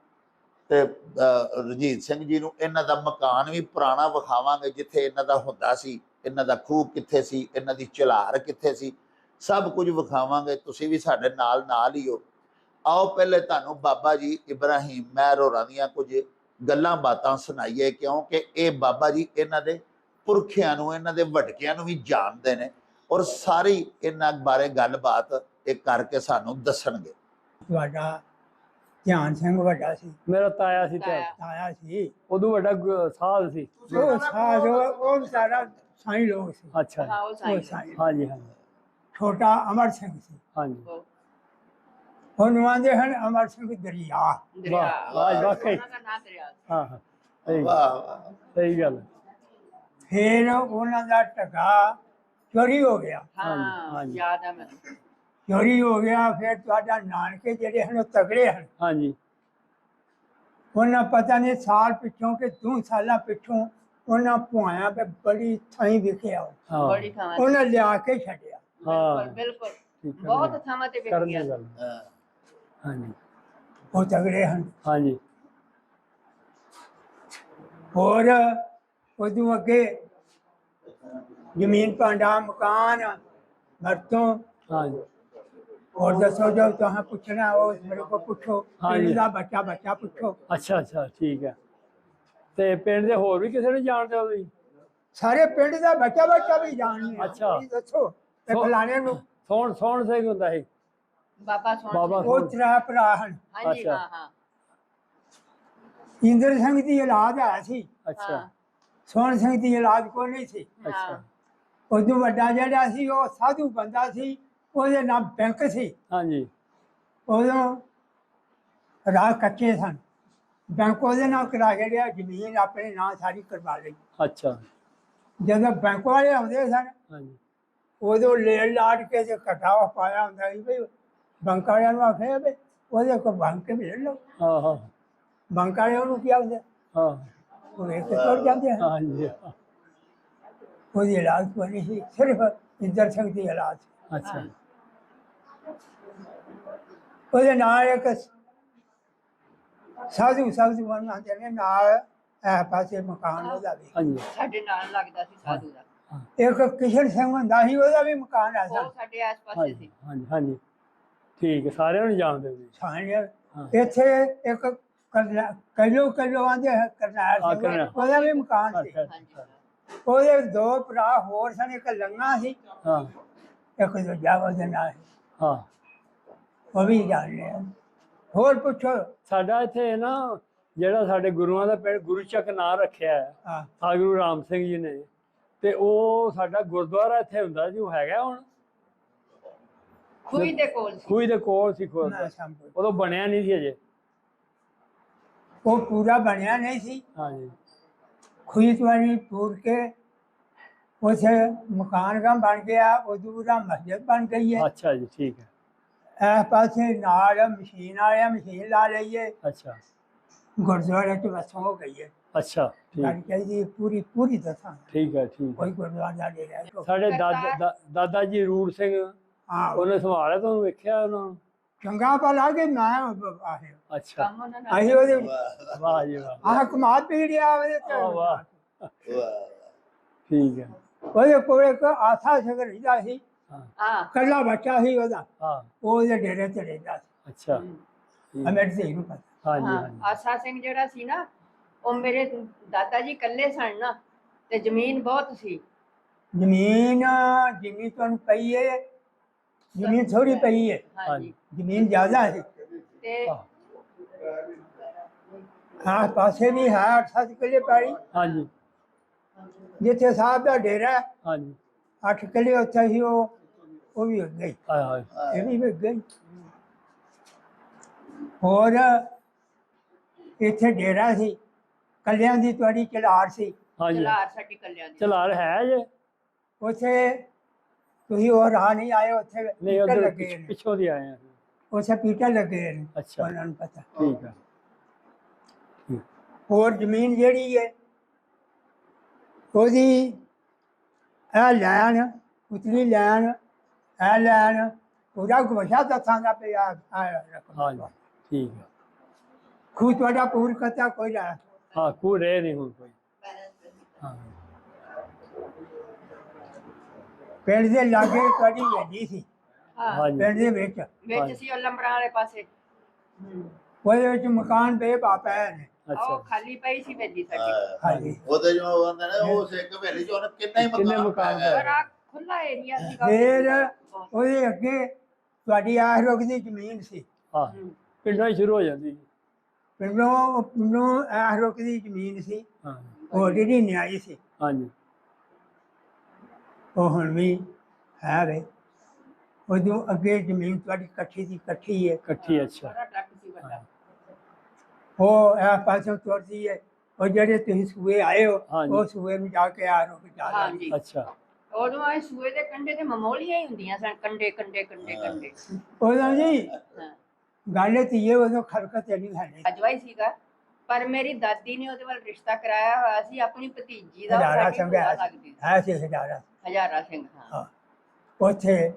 ਤੇ ਰਣਜੀਤ ਸਿੰਘ ਜੀ ਨੂੰ ਇਹਨਾਂ ਦਾ ਮਕਾਨ ਵੀ ਪੁਰਾਣਾ ਵਿਖਾਵਾਂਗੇ, ਜਿੱਥੇ ਇਹਨਾਂ ਦਾ ਹੁੰਦਾ ਸੀ, ਇਹਨਾਂ ਦਾ ਖੂਹ ਕਿੱਥੇ ਸੀ, ਇਹਨਾਂ ਦੀ ਚੁਲਾਰ ਕਿੱਥੇ ਸੀ, ਸਭ ਕੁਝ ਵਿਖਾਵਾਂਗੇ। ਤੁਸੀਂ ਵੀ ਸਾਡੇ ਨਾਲ ਹੀ ਹੋ। ਆਓ ਪਹਿਲੇ ਤੁਹਾਨੂੰ ਬਾਬਾ ਜੀ ਇਬਰਾਹਿਮ ਮਹਿਰ ਹੋਰਾਂ ਦੀਆਂ ਕੁਝ ਗੱਲਾਂ ਬਾਤਾਂ ਸੁਣਾਈਏ, ਕਿਉਂਕਿ ਇਹ ਬਾਬਾ ਜੀ ਇਹਨਾਂ ਦੇ ਪੁਰਖਿਆਂ ਨੂੰ, ਇਹਨਾਂ ਦੇ ਵਡਕਿਆਂ ਨੂੰ ਵੀ ਜਾਣਦੇ ਨੇ, ਔਰ ਸਾਰੀ ਇਹਨਾਂ ਬਾਰੇ ਗੱਲਬਾਤ ਇਹ ਕਰਕੇ ਸਾਨੂੰ ਦੱਸਣਗੇ। ਤੁਹਾਡਾ ਧਿਆਨ ਸਿੰਘ ਵੱਡਾ ਸੀ, ਮੇਰਾ ਤਾਇਆ ਸੀ ਤੇ ਆਇਆ ਸੀ ਉਦੋਂ ਵੱਡਾ ਸਾਧ ਸੀ। ਉਹ ਸਾਧ ਉਹ ਸਾਰਾ ਸਾਈਂ ਲੋਕ ਸੀ। ਅੱਛਾ ਜੀ। ਹਾਂ ਉਹ ਉਹ ਸਾਈਂ ਸਾਈਂ ਹਾਂਜੀ ਹਾਂਜੀ ਛੋਟਾ ਅਮਰ ਸਿੰਘ ਸੀ, ਹਾਂਜੀ। ਉਹਨੂੰ ਆਂਦੇ ਹਨ ਅਮਰ ਸਿੰਘ ਦਰਿਆ। ਦਰਿਆ ਵਾਹ, ਵਾਕਈ। ਉਹਨਾਂ ਦਾ ਨਾਂ ਦਰਿਆ ਸੀ। ਹਾਂ ਹਾਂ ਸਹੀ ਵਾਹ ਵਾਹ। ਸਹੀ ਗੱਲ ਹੈ। ਫਿਰ ਉਹਨਾਂ ਦਾ ਟਕਾ ਚੋਰੀ ਹੋ ਗਿਆ, ਹਾਂ ਹਾਂਜੀ। ਯਾਦ ਆ ਮੈਨੂੰ। ਚੋਰੀ ਹੋ ਗਿਆ। ਫਿਰ ਤੁਹਾਡਾ ਨਾਨਕੇ ਜਿਹੜੇ ਹਨ ਉਹ ਤਗੜੇ ਹਨ। ਹਾਂਜੀ ਉਹਨਾਂ ਪਤਾ ਨਹੀਂ ਸਾਲ ਪਿੱਛੋਂ ਕਿ 2 ਸਾਲਾਂ ਪਿੱਛੋਂ ਉਹਨਾਂ ਪੁਆਇਆ ਤੇ ਬੜੀ ਥਾਈਂ ਵਿਖਿਆ ਹਾਂ ਬੜੀ ਥਾਵਾਂ ਉਹਨਾਂ ਲਿਆ ਕੇ ਛੱਡਿਆ। ਬਿਲਕੁਲ ਬਿਲਕੁਲ ਠੀਕ ਹੈ। ਬਹੁਤ ਥਾਵਾਂ ਤੇ ਵਿਕ ਕਰਨ ਗਿਆ ਦੀ ਗੱਲ। ਹਾਂ। ਹਾਂਜੀ ਉਹ ਤਗੜੇ ਹਨ। ਹਾਂਜੀ ਹੋਰ ਉਦੋਂ ਅੱਗੇ ਜ਼ਮੀਨ ਭਾਂਡਾ ਮਕਾਨ ਵਰਤੋਂ। ਹਾਂਜੀ ਹੋਰ ਦੱਸੋ ਜੋ ਤੁਹਾਂ ਪੁੱਛਣਾ ਉਹ ਮੇਰੇ ਕੋਲ ਪੁੱਛੋ। ਹਾਂਜੀ। ਪਿੰਡ ਦਾ ਬੱਚਾ ਪੁੱਛੋ। ਅੱਛਾ ਅੱਛਾ ਠੀਕ ਹੈ। ਤੇ ਪਿੰਡ ਦੇ ਹੋਰ ਵੀ ਕਿਸੇ ਨੂੰ ਜਾਣਦੇ ਹੋ ਤੁਸੀਂ? ਸਾਰੇ ਪਿੰਡ ਦਾ ਬੱਚਾ ਵੀ ਜਾਣਦੇ ਆ। ਅੱਛਾ। ਤੁਸੀਂ ਦੱਸੋ ਤੇ ਸੋ- ਫਲਾਣੇ ਨੂੰ ਸੋਹਣ ਸਿੰਘ ਹੁੰਦਾ ਸੀ। ਬਾਬਾ ਸੋਹਣ ਬਾਬਾ ਸਿੰਘ। ਉਹ 3 ਭਰਾ ਹਨ। ਹਾਂਜੀ ਅੱਛਾ। ਹਾਂ ਹਾਂ ਇੰਦਰ ਸਿੰਘ ਦੀ ਔਲਾਦ ਹੈ ਸੀ, ਅੱਛਾ ਹਾਂ, ਸੋਹਣ ਸਿੰਘ ਦੀ ਔਲਾਦ ਕੋਈ ਨਹੀਂ ਸੀ। ਅੱਛਾ ਉਦੋਂ ਵੱਡਾ ਜਿਹੜਾ ਸੀ ਉਹ ਸਾਧੂ ਬੰਦਾ ਸੀ, ਉਹਦੇ ਨਾਲ ਬੈਂਕ ਸੀ। ਹਾਂਜੀ ਉਦੋਂ ਰਾਹ ਕੱਚੇ ਸਨ, ਬੈਂਕ ਉਹਦੇ ਨਾਲ ਕਰਾ ਕੇ ਲਿਆ, ਜ਼ਮੀਨ ਆਪਣੇ ਨਾਂ ਸਾਰੀ ਕਰਵਾ ਲਈ। ਅੱਛਾ ਜਦੋਂ ਬੈਂਕ ਵਾਲੇ ਆਉਂਦੇ ਸਨ ਹਾਂਜੀ ਉਦੋਂ ਲੇੜ ਲਾੜ ਕੇ ਤੇ ਕਟਾਵਾ ਪਾਇਆ ਹੁੰਦਾ ਸੀ ਵੀ ਬੈਂਕ ਵਾਲਿਆਂ ਨੂੰ ਆਖਿਆ ਵੀ ਉਹਦੇ ਕੋਲ ਬੈਂਕ ਕੇ ਮਿਲ ਲਓ। ਹਾਂ ਹਾਂ ਬੈਂਕ ਵਾਲਿਆਂ ਨੂੰ ਕੀ ਆਖਦੇ, ਹਾਂ ਉਹ ਵੇਖ ਕੇ ਤੁਰ ਜਾਂਦੇ ਹਨ। ਹਾਂਜੀ ਉਹਦੀ ਔਲਾਦ ਕੋਈ ਨਹੀਂ ਸੀ, ਸਿਰਫ ਇੰਦਰ ਸਿੰਘ ਦੀ ਔਲਾਦ ਸੀ। ਅੱਛਾ ਉਹਦੇ ਨਾਲ ਇੱਕ ਸਾਧੂ ਬਣਾਉਂਦੇ ਨੇ ਨਾਲ ਇਹ ਪਾਸੇ ਮਕਾਨ ਉਹਦਾ ਵੀ। ਹਾਂਜੀ ਸਾਡੇ ਨਾਲ ਲੱਗਦਾ ਸੀ ਸਾਧੂ ਦਾ। ਇੱਕ ਕਿਸ਼ਨ ਸਿੰਘ ਹੁੰਦਾ ਸੀ, ਉਹਦਾ ਵੀ ਮਕਾਨ ਆ ਉਹ ਸਨ। ਸਾਡੇ ਆਸ ਪਾਸੇ ਹਾਂਜੀ ਸੀ। ਹਾਂਜੀ ਹਾਂਜੀ ਠੀਕ ਹੈ। ਸਾਰਿਆਂ ਨੂੰ ਜਾਣਦੇ ਹੋ ਜੀ। ਸਾਨੇ ਇੱਥੇ ਇੱਕ ਕਿਲੋ ਆਂਦੇ ਕਰਨਾਲ ਹਾਂ, ਸਿੰਘ, ਕਰਨਾਲ। ਉਹਦਾ ਵੀ ਮਕਾਨ ਸੀ। ਅੱਛਾ ਹਾਂਜੀ ਉਹਦੇ 2 ਭਰਾ ਹੋਰ ਸਨ, ਇੱਕ ਲੰਗਾ ਸੀ, ਹਾਂ ਇੱਕ ਦੂਜਾ ਉਹਦੇ ਨਾਲ ਸੀ। ਹਾਂ ਉਹ ਵੀ ਜਾਣਦੇ ਆ। ਹੋਰ ਪੁੱਛੋ। ਸਾਡਾ ਇੱਥੇ ਨਾ ਜਿਹੜਾ ਸਾਡੇ ਗੁਰੂਆਂ ਦਾ ਪਿੰਡ ਗੁਰੂ ਚੱਕ ਨਾਂ ਰੱਖਿਆ ਹੈ ਹਾਂ ਗੁਰੂ ਰਾਮ ਸਿੰਘ ਜੀ ਨੇ, ਤੇ ਉਹ ਸਾਡਾ ਗੁਰਦੁਆਰਾ ਇੱਥੇ ਹੁੰਦਾ ਜੀ, ਉਹ ਹੈਗਾ ਹੁਣ? ਖੂਹੀ ਦੇ ਕੋਲ ਸੀ। ਖੂਹੀ ਦੇ ਕੋਲ ਸੀ ਖੁਦ, ਨਾ ਸੰਭਲ। ਉਦੋਂ ਬਣਿਆ ਨਹੀਂ ਸੀ ਅਜੇ। ਉਹ ਪੂਰਾ ਬਣਿਆ ਨਹੀਂ ਸੀ। ਹਾਂਜੀ ਖੁਈਤਵਾਨੀ ਪੂਰ ਕੇ उसे मकान का बन गया, उदूरा मस्जिद बन गई है। अच्छा जी ठीक है। इस पासे नाल मशीन आया, मशीन ला रही है। अच्छा गुरुद्वारे की बस हो गई है। अच्छा ठीक चाहिए पूरी पूरी दसा ठीक है ठीक है। कोई गुरुद्वारा नहीं रहा। ਸਾਡੇ ਦਾਦਾ ਜੀ ਰੂੜ ਸਿੰਘ हाँ ਉਹਨੇ ਸੰਭਾਲਿਆ, ਤੁਹਾਨੂੰ ਵੇਖਿਆ ਉਹਨਾਂ ਨੂੰ? चंगा भला के मैं आहे ਅੱਛਾ ਕੰਮ ਉਹਨਾਂ ਨਾਲ अही ओदे ਵਾਹ ਜੀ ਵਾਹ आह कमाल पीड़िया ओदे ते ਵਾਹ ਠੀਕ ਹੈ। ओदे कोल एक आथा सिंह रहिंदा सी, ਹਾਂ ਹਾਂ कल्ला बच्चा ही ओदा, ਹਾਂ ओदे डेरे ते रहिंदा सी। ਅੱਛਾ हमें सी नु पता। ਹਾਂਜੀ ਹਾਂ ਹਾਂਜੀ ਆਸਾ ਸਿੰਘ ਜਿਹੜਾ ਸੀ ਨਾ, ਉਹ ਮੇਰੇ ਦਾਦਾ ਜੀ ਇਕੱਲੇ ਸਨ ਨਾ, ਤੇ ਜ਼ਮੀਨ ਬਹੁਤ ਸੀ। जमीन जिन्नी तुहानू पई है, जमीन थोड़ी पई है, ਹਾਂਜੀ जमीन ज्यादा है। ਤੇ आस पासे भी है 8-7 किले पैली। ਹਾਂਜੀ जिथे साहब का डेरा है, ਹਾਂਜੀ 8 किले उत्थे ही वो भी विक गई, ਹਾਏ ਹਾਏ ये भी विक गई। और इत्थे डेरा सी, कलियां दी तुहाडी चढ़ार सी, ਹਾਂਜੀ ਚਲਾਰ ਸਾਡੀ ਕੱਲਿਆਂ ਦੀ ਚਲਾਰ ਹੈ ਜੇ ਉੱਥੇ ਤੁਸੀਂ ਉਹ ਰਾਹ ਨਹੀਂ ਆਏ, ਉੱਥੇ ਨਹੀਂ ਪੀਟਰ ਉਧਰ ਲੱਗੇ ਨੇ, ਪਿੱਛੋਂ ਦੀ ਆਏ ਆ ਉੱਥੇ ਪੀਟਰ ਲੱਗੇ ਨੇ, ਅੱਛਾ ਉਹਨਾਂ ਨੂੰ ਪਤਾ। ਠੀਕ ਆ ਹੋਰ ਜ਼ਮੀਨ ਜਿਹੜੀ ਹੈ ਉਹਦੀ ਇਹ ਲੈਣ, ਉਤਲੀ ਲੈਣ, ਇਹ ਲੈਣ, ਉਹਦਾ ਗੋਸ਼ਾ ਦੱਸਾਂ ਦਾ ਪਿਆ ਹਾਂਜੀ ਠੀਕ ਆ ਖੂ ਤੁਹਾਡਾ ਪੂਰ ਕਰਤਾ ਕੋਈ ਨਾ। ਹਾਂ ਕੋਈ ਰਹਿ ਨਹੀਂ ਹੁਣ ਕੋਈ ਹਾਂ ਪਿੰਡ ਦੇ ਲਾਗੇ ਤੁਹਾਡੀ ਹਵੇਲੀ ਸੀ, ਹਾਂ ਹਾਂਜੀ ਪਿੰਡ ਦੇ ਵਿੱਚ ਵਿੱਚ ਸੀ ਉਹ ਲੰਬੜਾਂ ਵਾਲੇ ਪਾਸੇ ਉਹਦੇ ਵਿੱਚ ਮਕਾਨ ਬੇ ਪਏ ਨੇ। ਉਹ ਅੱਛਾ ਖਾਲੀ ਪਈ ਸੀ ਵੇਲੀ ਸਾਡੀ। ਹਾਂਜੀ ਉਹਦੇ ਜੋ ਬੰਦੇ ਨੇ ਉਹ ਸਿੱਖ ਹਵੇਲੀ ਚ ਉਹਨੇ ਕਿੰਨੇ ਕਿੰਨੇ ਮਕਾਨ ਪਾਏ। ਪਰ ਆ ਖੁੱਲਾ ਏਰੀਆ ਸੀਗਾ ਫਿਰ ਉਹਦੇ ਅੱਗੇ ਤੁਹਾਡੀ ਆਹ ਰੁਕ ਦੀ ਜ਼ਮੀਨ ਸੀ, ਹਾਂ ਪਿੰਡਾਂ ਹੀ ਸ਼ੁਰੂ ਹੋ ਜਾਂਦੀ ਪਿੰਡੋਂ ਆਹ ਰੁਕ ਦੀ ਜ਼ਮੀਨ ਸੀ, ਹਾਂ ਉਹ ਜਿਹੜੀ ਨਿਆਈ ਸੀ, ਹਾਂਜੀ ਉਹ ਹੁਣ ਵੀ ਹੈ ਵੇ। ਉਦੋਂ ਅੱਗੇ ਜ਼ਮੀਨ ਤੁਹਾਡੀ ਇਕੱਠੀ ਦੀ ਇਕੱਠੀ ਹੈ, ਇਕੱਠੀ ਅੱਛਾ ਸਾਰਾ ਟੱਕ ਸੀ ਵੱਡਾ। ਉਹ ਇਹ ਪਾਸੋਂ ਤੁਰਦੀ ਹੈ। ਉਹ ਜਿਹੜੇ ਤੁਸੀਂ ਸੂਏ ਆਏ ਹੋ, ਹਾਂਜੀ। ਉਹ ਸੂਏ ਨੂੰ ਜਾ ਕੇ ਆ ਰੁਕ ਜਾ ਰਹੀ। ਹਾਂਜੀ ਅੱਛਾ ਉਦੋਂ ਆਏ ਸੂਏ ਦੇ ਕੰਢੇ ਤੇ ਮਮੋਲੀਆਂ ਹੀ ਹੁੰਦੀਆਂ ਸਨ, ਕੰਢੇ ਕੰਢੇ ਕੰਢੇ ਕੰਢੇ। ਉਦੋਂ ਜੀ ਹਾਂ ਗੱਲ ਧੀਏ ਉਦੋਂ ਖਰਕਤ ਨਹੀਂ ਹੈ। ਅਜਵਾਈ ਸੀਗਾ, ਪਰ ਮੇਰੀ ਦਾਦੀ ਨੇ ਉਹਦੇ ਵੱਲ ਰਿਸ਼ਤਾ ਕਰਾਇਆ ਹੋਇਆ ਸੀ ਆਪਣੀ ਭਤੀਜੀ ਦਾ, ਉਹ ਹਜ਼ਾਰਾ ਸਾਡੀ ਸਿੰਘ ਭੂਆ ਲੱਗਦੀ ਸੀ। ਹੈ ਸੀ ਹਜ਼ਾਰਾ। ਹਜ਼ਾਰਾ ਸਿੰਘ ਹਾਂ। ਹਾਂ ਉੱਥੇ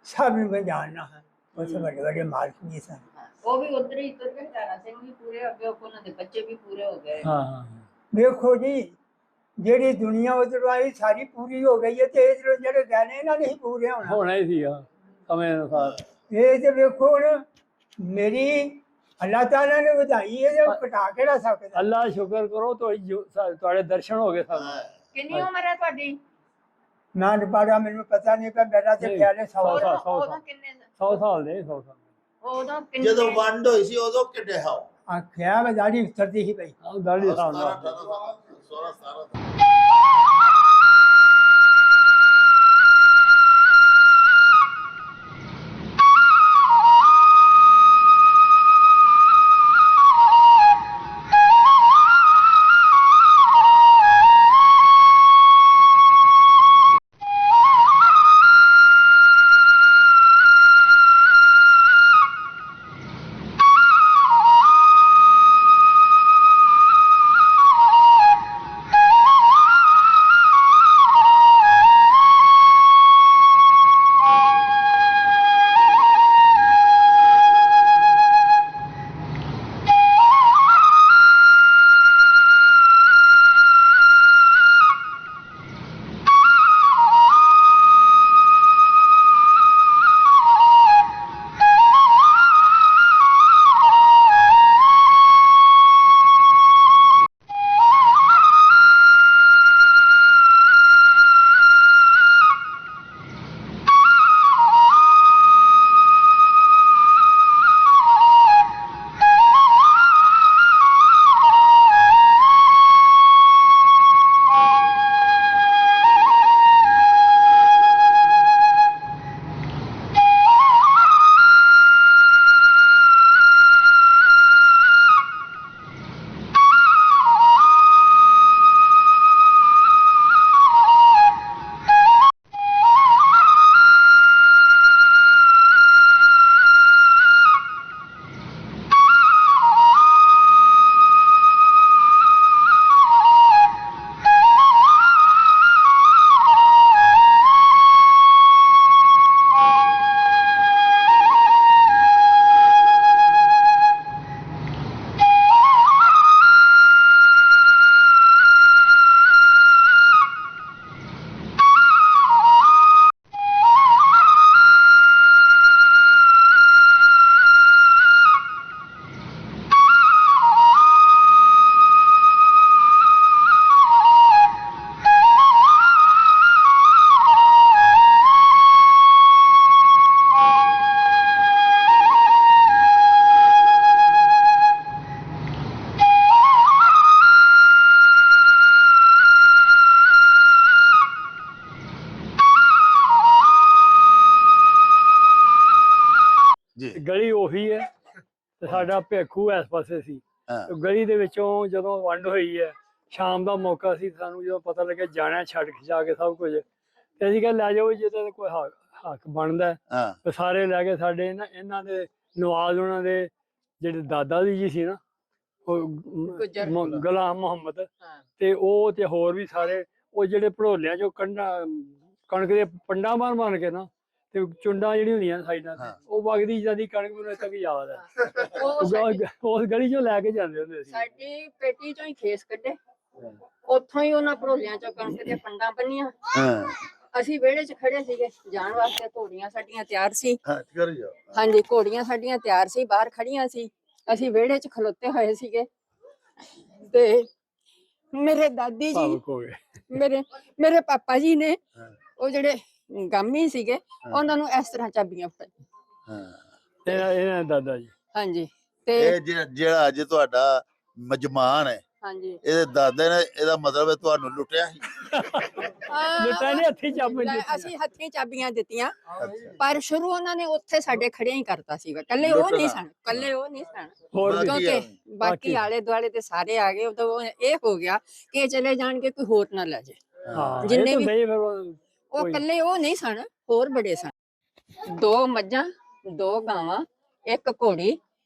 ਸਭ ਨੂੰ ਮੈਂ ਜਾਣਦਾ ਹਾਂ, ਉੱਥੇ ਵੱਡੇ ਵੱਡੇ ਮਾਲਕ ਵੀ ਸਨ। ਹਾਂ, ਉਹ ਵੀ ਉਧਰ ਹੀ ਤੁਰ ਕੇ ਹਜ਼ਾਰਾ ਸਿੰਘ ਵੀ ਪੂਰੇ ਹੋ ਗਏ, ਉਹਨਾਂ ਦੇ ਬੱਚੇ ਵੀ ਪੂਰੇ ਹੋ ਗਏ। ਹਾਂ ਹਾਂ ਵੇਖੋ ਜੀ, ਜਿਹੜੀ ਦੁਨੀਆ ਉਧਰੋਂ ਆਈ ਸਾਰੀ ਪੂਰੀ ਹੋ ਗਈ ਹੈ, ਤੇ ਇਧਰੋਂ ਜਿਹੜੇ ਗਏ ਨੇ ਇਹਨਾਂ ਨਹੀਂ ਪੂਰੇ ਹੋਣਾ। ਹੋਣਾ ਹੀ ਸੀ ਆ ਸਮੇਂ ਅਨੁਸਾਰ ਇਹ ਤੇ ਵੇਖੋ ਹੁਣ ਮੇਰੀ ਅੱਲਾਹ ਤਾਲਾ ਨੇ ਵਧਾਈ ਹੈ, ਜੇ ਘਟਾ ਕੇ ਨਾ ਸਕਦਾ। ਅੱਲਾ ਸ਼ੁਕਰ ਕਰੋ ਤੁਹਾਡੇ ਦਰਸ਼ਨ ਹੋ ਗਏ ਸਾਨੂੰ ਕਿੰਨੀ ਉਮਰ ਹੈ ਤੁਹਾਡੀ? ਨਾ ਨਿਪਾੜਾ ਮੈਨੂੰ ਪਤਾ ਨਹੀਂ, ਪਰ ਮੇਰਾ ਤੇ ਨਹੀਂ। ਖਿਆਲ ਹੈ 100 ਸਾਲ। ਉਦੋਂ ਕਿੰਨੇ 100 ਸਾਲ ਦੇ 100 ਸਾਲ ਉਦੋਂ ਕਿੰਨੇ ਜਦੋਂ ਵੰਡ ਹੋਈ ਸੀ ਉਦੋਂ ਕਿੱਡੇ ਹਾਓ ਆਖਿਆ ਬਜ਼ਾਰੀ ਉਤਰਦੀ ਸੀ ਪਈ। ਆ ਦਾੜੀ ਦੇ ਹਿਸਾਬ ਨਾਲ 16 17 ਜੀ ਗਲੀ ਉਹੀ ਹੈ ਤੇ ਸਾਡਾ ਭੇਖੂ ਇਸ ਪਾਸੇ ਸੀ ਹਾਂ ਤੇ ਗਲੀ ਦੇ ਵਿੱਚੋਂ ਜਦੋਂ ਵੰਡ ਹੋਈ ਹੈ ਸ਼ਾਮ ਦਾ ਮੌਕਾ ਸੀ, ਸਾਨੂੰ ਜਦੋਂ ਪਤਾ ਲੱਗਿਆ ਜਾਣਾ ਛੱਡ ਜਾ ਕੇ ਸਭ ਕੁਝ, ਤੇ ਅਸੀਂ ਕਿਹਾ ਲੈ ਜਾਓ ਜੇ ਤਾਂ ਕੋਈ ਹੱਕ ਬਣਦਾ। ਹਾਂ ਤੇ ਸਾਰੇ ਲੈ ਕੇ ਸਾਡੇ ਇਹਨਾਂ ਦੇ ਨਵਾਜ਼, ਉਹਨਾਂ ਦੇ ਜਿਹੜੇ ਦਾਦਾ ਜੀ ਸੀ ਨਾ, ਉਹ ਗੁੱਜਰ। ਗੁਲਾਮ ਮੁਹੰਮਦ, ਹਾਂ ਤੇ ਉਹ ਤੇ ਹੋਰ ਵੀ ਸਾਰੇ, ਉਹ ਜਿਹੜੇ ਭੜੋਲਿਆਂ ਚੋਂ ਕਣਕ ਦੇ ਪੰਡਾਂ ਬਣ ਕੇ ਨਾ, ਤੇ ਚੁੰਡਾਂ ਜਿਹੜੀਆਂ ਹੁੰਦੀਆਂ ਸਾਈਡਾਂ ਤੇ, ਹਾਂ। ਉਹ ਵਗਦੀ ਜਾਂਦੀ ਕਣਕ, ਮੈਨੂੰ ਇੱਥੇ ਵੀ ਯਾਦ ਹੈ। ਉਹ ਸਾਡੀ- ਉਸ ਗਲੀ ਚੋਂ ਲੈ ਕੇ ਜਾਂਦੇ ਹੁੰਦੇ ਸੀ। ਸਾਡੀ ਪੇਟੀ ਚੋਂ ਹੀ ਖੇਸ ਕੱਢੇ, ਉੱਥੋਂ ਹੀ ਉਹਨਾਂ ਭੜੋਲਿਆਂ ਚੋਂ ਕਣਕ ਦੀਆਂ ਪੰਡਾਂ ਬੰਨੀਆਂ। ਹਾਂ ਅਸੀਂ ਵਿਹੜੇ 'ਚ ਖੜੇ ਸੀਗੇ ਜਾਣ ਵਾਸਤੇ, ਘੋੜੀਆਂ ਸਾਡੀਆਂ ਤਿਆਰ ਸੀ। ਹਾਂ ਕਰ ਜਾ ਹਾਂਜੀ, ਘੋੜੀਆਂ ਸਾਡੀਆਂ ਤਿਆਰ ਸੀ, ਬਾਹਰ ਖੜੀਆਂ ਸੀ, ਅਸੀਂ ਵਿਹੜੇ 'ਚ ਖਲੋਤੇ ਹੋਏ ਸੀਗੇ। ਤੇ ਮੇਰੇ ਦਾਦੀ ਜੀ, ਭਾਵੁਕ ਹੋ ਗਏ। ਮੇਰੇ ਪਾਪਾ ਜੀ ਨੇ, ਹਾਂ। ਉਹ ਜਿਹੜੇ ਗਾਮੀ ਸੀਗੇ, ਉਹਨਾਂ ਨੂੰ ਇਸ ਤਰ੍ਹਾਂ ਚਾਬੀਆਂ ਫੜਾਈਆਂ। ਹਾਂ ਇਹਨਾਂ ਦੇ ਦਾਦਾ ਜੀ। ਹਾਂਜੀ ਤੇ ਇਹ ਜਿਹੜਾ ਅੱਜ ਤੁਹਾਡਾ ਮਜਮਾਨ ਹੈ, ਹਾਂਜੀ ਇਹਦੇ ਦਾਦੇ ਨੇ, ਇਹਦਾ ਮਤਲਬ ਹੈ ਤੁਹਾਨੂੰ ਲੁੱਟਿਆ ਸੀ। ਲੁੱਟਾਂ ਨੇ ਹੱਥੀਂ ਚਾਬੀ ਦਿੱਤੀ। ਅਸੀਂ ਹੱਥੀਂ ਚਾਬੀਆਂ ਦਿੱਤੀਆਂ, ਪਰ ਸ਼ੁਰੂ ਉਹਨਾਂ ਨੇ ਉੱਥੇ ਸਾਡੇ ਖੜਿਆਂ ਹੀ ਕਰਤਾ ਸੀਗਾ। ਕੱਲੇ ਉਹ ਨਹੀਂ ਸਨ, ਕੱਲੇ ਉਹ ਨਹੀਂ ਸਨ, ਹੋਰ ਵੀ ਬਾਕੀ ਕਿਉਂਕਿ ਬਾਕੀ ਆਲੇ ਦੁਆਲੇ ਤੇ ਸਾਰੇ ਆ ਗਏ। ਉਦੋਂ ਇਹ ਹੋ ਗਿਆ ਕਿ ਚਲੇ ਜਾਣਗੇ, ਕੋਈ ਹੋਰ ਨਾ ਲੈ ਜਾਏ। ਹਾਂ, ਜਿੰਨੇ ਇਹ ਤਾਂ ਵੀ- ਸਹੀ ਫਿਰ ਉਹ ਕੱਲੇ ਉਹ ਨਹੀਂ ਸਨ, ਹੋਰ ਬੜੇ ਸਨ। 2 ਮੱਝਾਂ, 2 ਗਾਵਾਂ, 1 ਘੋੜੀ